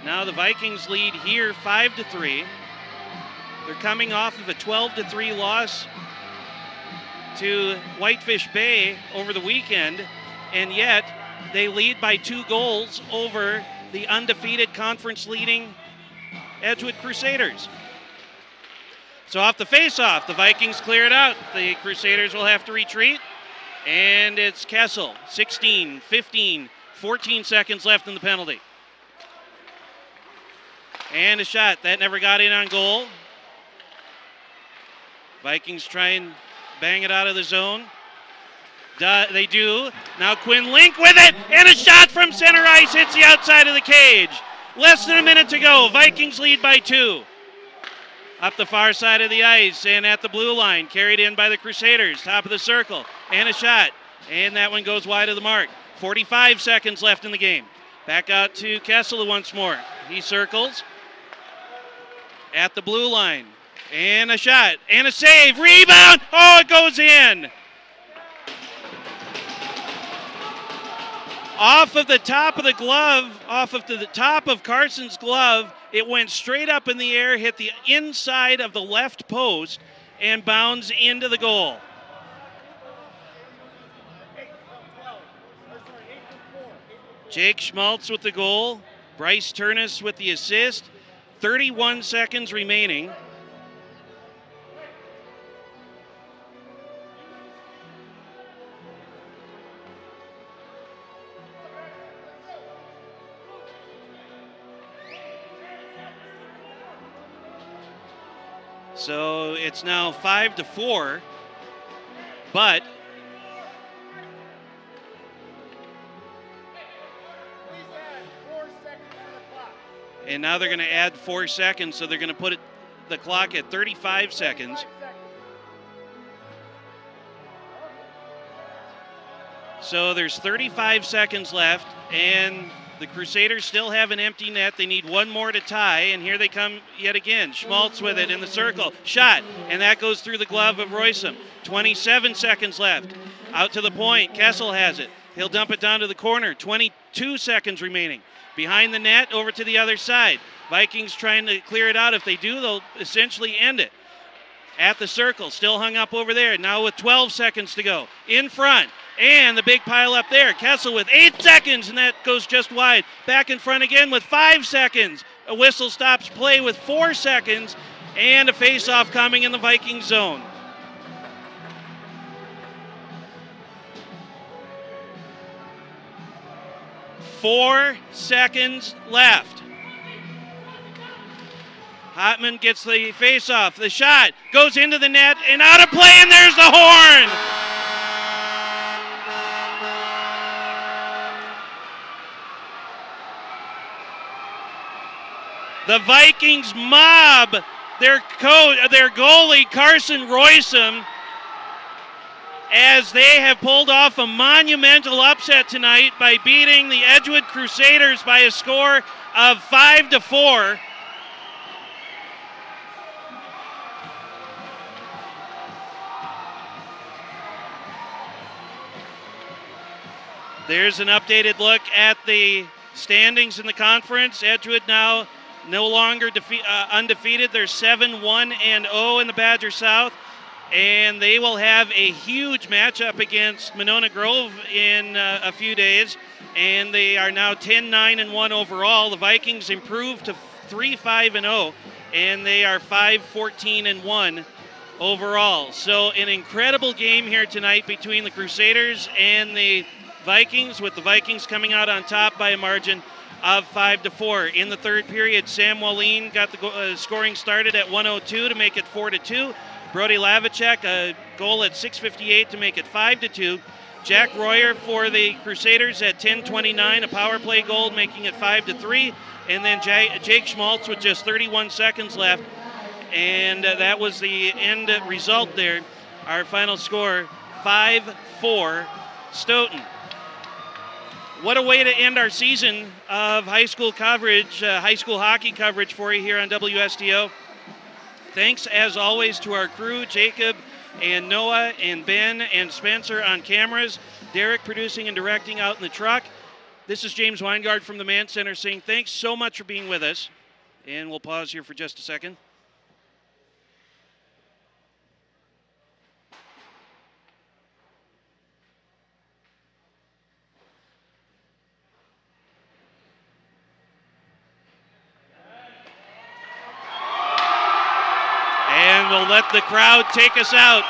Now the Vikings lead here 5-3. They're coming off of a 12-3 loss to Whitefish Bay over the weekend, and yet they lead by 2 goals over the undefeated conference leading Edgewood Crusaders. So off the face-off, the Vikings clear it out. The Crusaders will have to retreat. And it's Kessel, 16, 15, 14 seconds left in the penalty. And a shot. That never got in on goal. Vikings try and bang it out of the zone. They do. Now Quinn Link with it. And a shot from center ice hits the outside of the cage. Less than a minute to go. Vikings lead by 2. Up the far side of the ice and at the blue line. Carried in by the Crusaders. Top of the circle. And a shot. And that one goes wide of the mark. 45 seconds left in the game. Back out to Kessel once more. He circles. At the blue line. And a shot. And a save. Rebound. Oh, it goes in. Off of the top of the glove, off of the top of Carson's glove, it went straight up in the air, hit the inside of the left post, and bounds into the goal. Jake Schmaltz with the goal, Bryce Turnus with the assist, 31 seconds remaining. So it's now 5-4, but and now they're going to add 4 seconds, so they're going to put the clock at 35 seconds. So there's 35 seconds left, and the Crusaders still have an empty net. They need one more to tie, and here they come yet again. Schmaltz with it in the circle. Shot, and that goes through the glove of Roysum. 27 seconds left. Out to the point. Kessel has it. He'll dump it down to the corner. 22 seconds remaining. Behind the net, over to the other side. Vikings trying to clear it out. If they do, they'll essentially end it. At the circle, still hung up over there. Now with 12 seconds to go. In front. And the big pile up there. Kessel with 8 seconds, and that goes just wide. Back in front again with 5 seconds. A whistle stops play with 4 seconds, and a face-off coming in the Viking zone. Four seconds left. Hotman gets the face-off. The shot goes into the net and out of play, and there's the horn. The Vikings mob their goalie, Carson Roysum, as they have pulled off a monumental upset tonight by beating the Edgewood Crusaders by a score of 5-4. There's an updated look at the standings in the conference. Edgewood now no longer undefeated. They're 7-1-0 in the Badger South, and they will have a huge matchup against Monona Grove in a few days, and they are now 10-9-1 overall. The Vikings improved to 3-5-0, and they are 5-14-1 overall. So an incredible game here tonight between the Crusaders and the Vikings, with the Vikings coming out on top by a margin of 5-4. In the third period, Sam Wallin got the scoring started at 1:02 to make it 4-2. Brody Lavicek, a goal at 6:58 to make it 5-2. Jack Royer for the Crusaders at 10:29, a power play goal, making it 5-3. And then Jake Schmaltz with just 31 seconds left. And that was the end result there. Our final score, 5-4 Stoughton. What a way to end our season of high school coverage, high school hockey coverage for you here on WSTO. Thanks, as always, to our crew, Jacob and Noah and Ben and Spencer on cameras, Derek producing and directing out in the truck. This is James Weingard from the Man Center saying thanks so much for being with us. And we'll pause here for just a second. And we'll let the crowd take us out.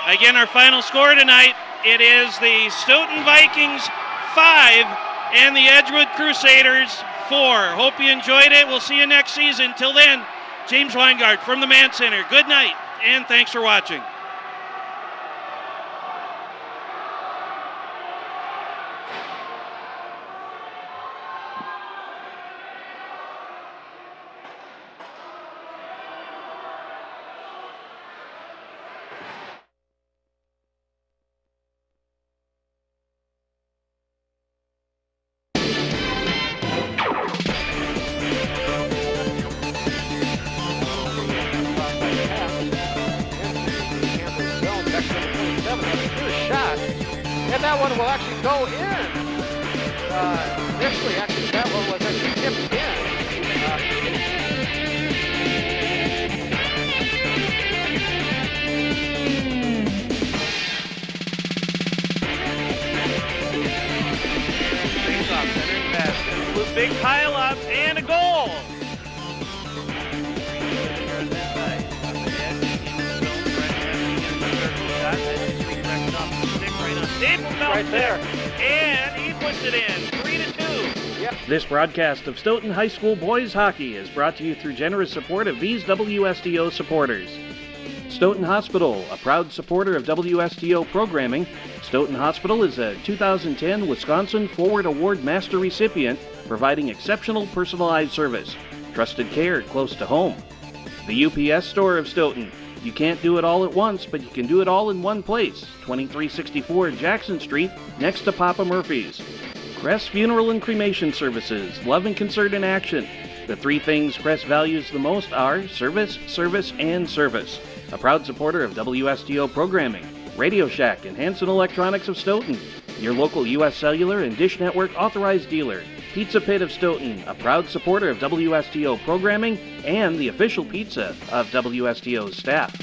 Again, our final score tonight, it is the Stoughton Vikings 5 and the Edgewood Crusaders 4. Hope you enjoyed it. We'll see you next season. Till then, James Weingart from the Man Center. Good night, and thanks for watching. And that one will actually go in. Initially, actually, that one was actually tipped in. Face-off, centering basket. Blue big pile up and a goal. Right there. And he puts it in, 3-2. Yep. This broadcast of Stoughton High School boys hockey is brought to you through generous support of these WSTO supporters. Stoughton Hospital, a proud supporter of WSTO programming. Stoughton Hospital is a 2010 Wisconsin Forward Award Master recipient, providing exceptional personalized service. Trusted care close to home. The UPS Store of Stoughton. You can't do it all at once, but you can do it all in one place. 2364 Jackson Street, next to Papa Murphy's. Crest Funeral and Cremation Services, love and concern in action. The three things Crest values the most are service, service, and service. A proud supporter of WSTO programming. Radio Shack and Hanson Electronics of Stoughton. Your local U.S. Cellular and Dish Network authorized dealer. Pizza Pit of Stoughton, a proud supporter of WSTO programming and the official pizza of WSTO's staff.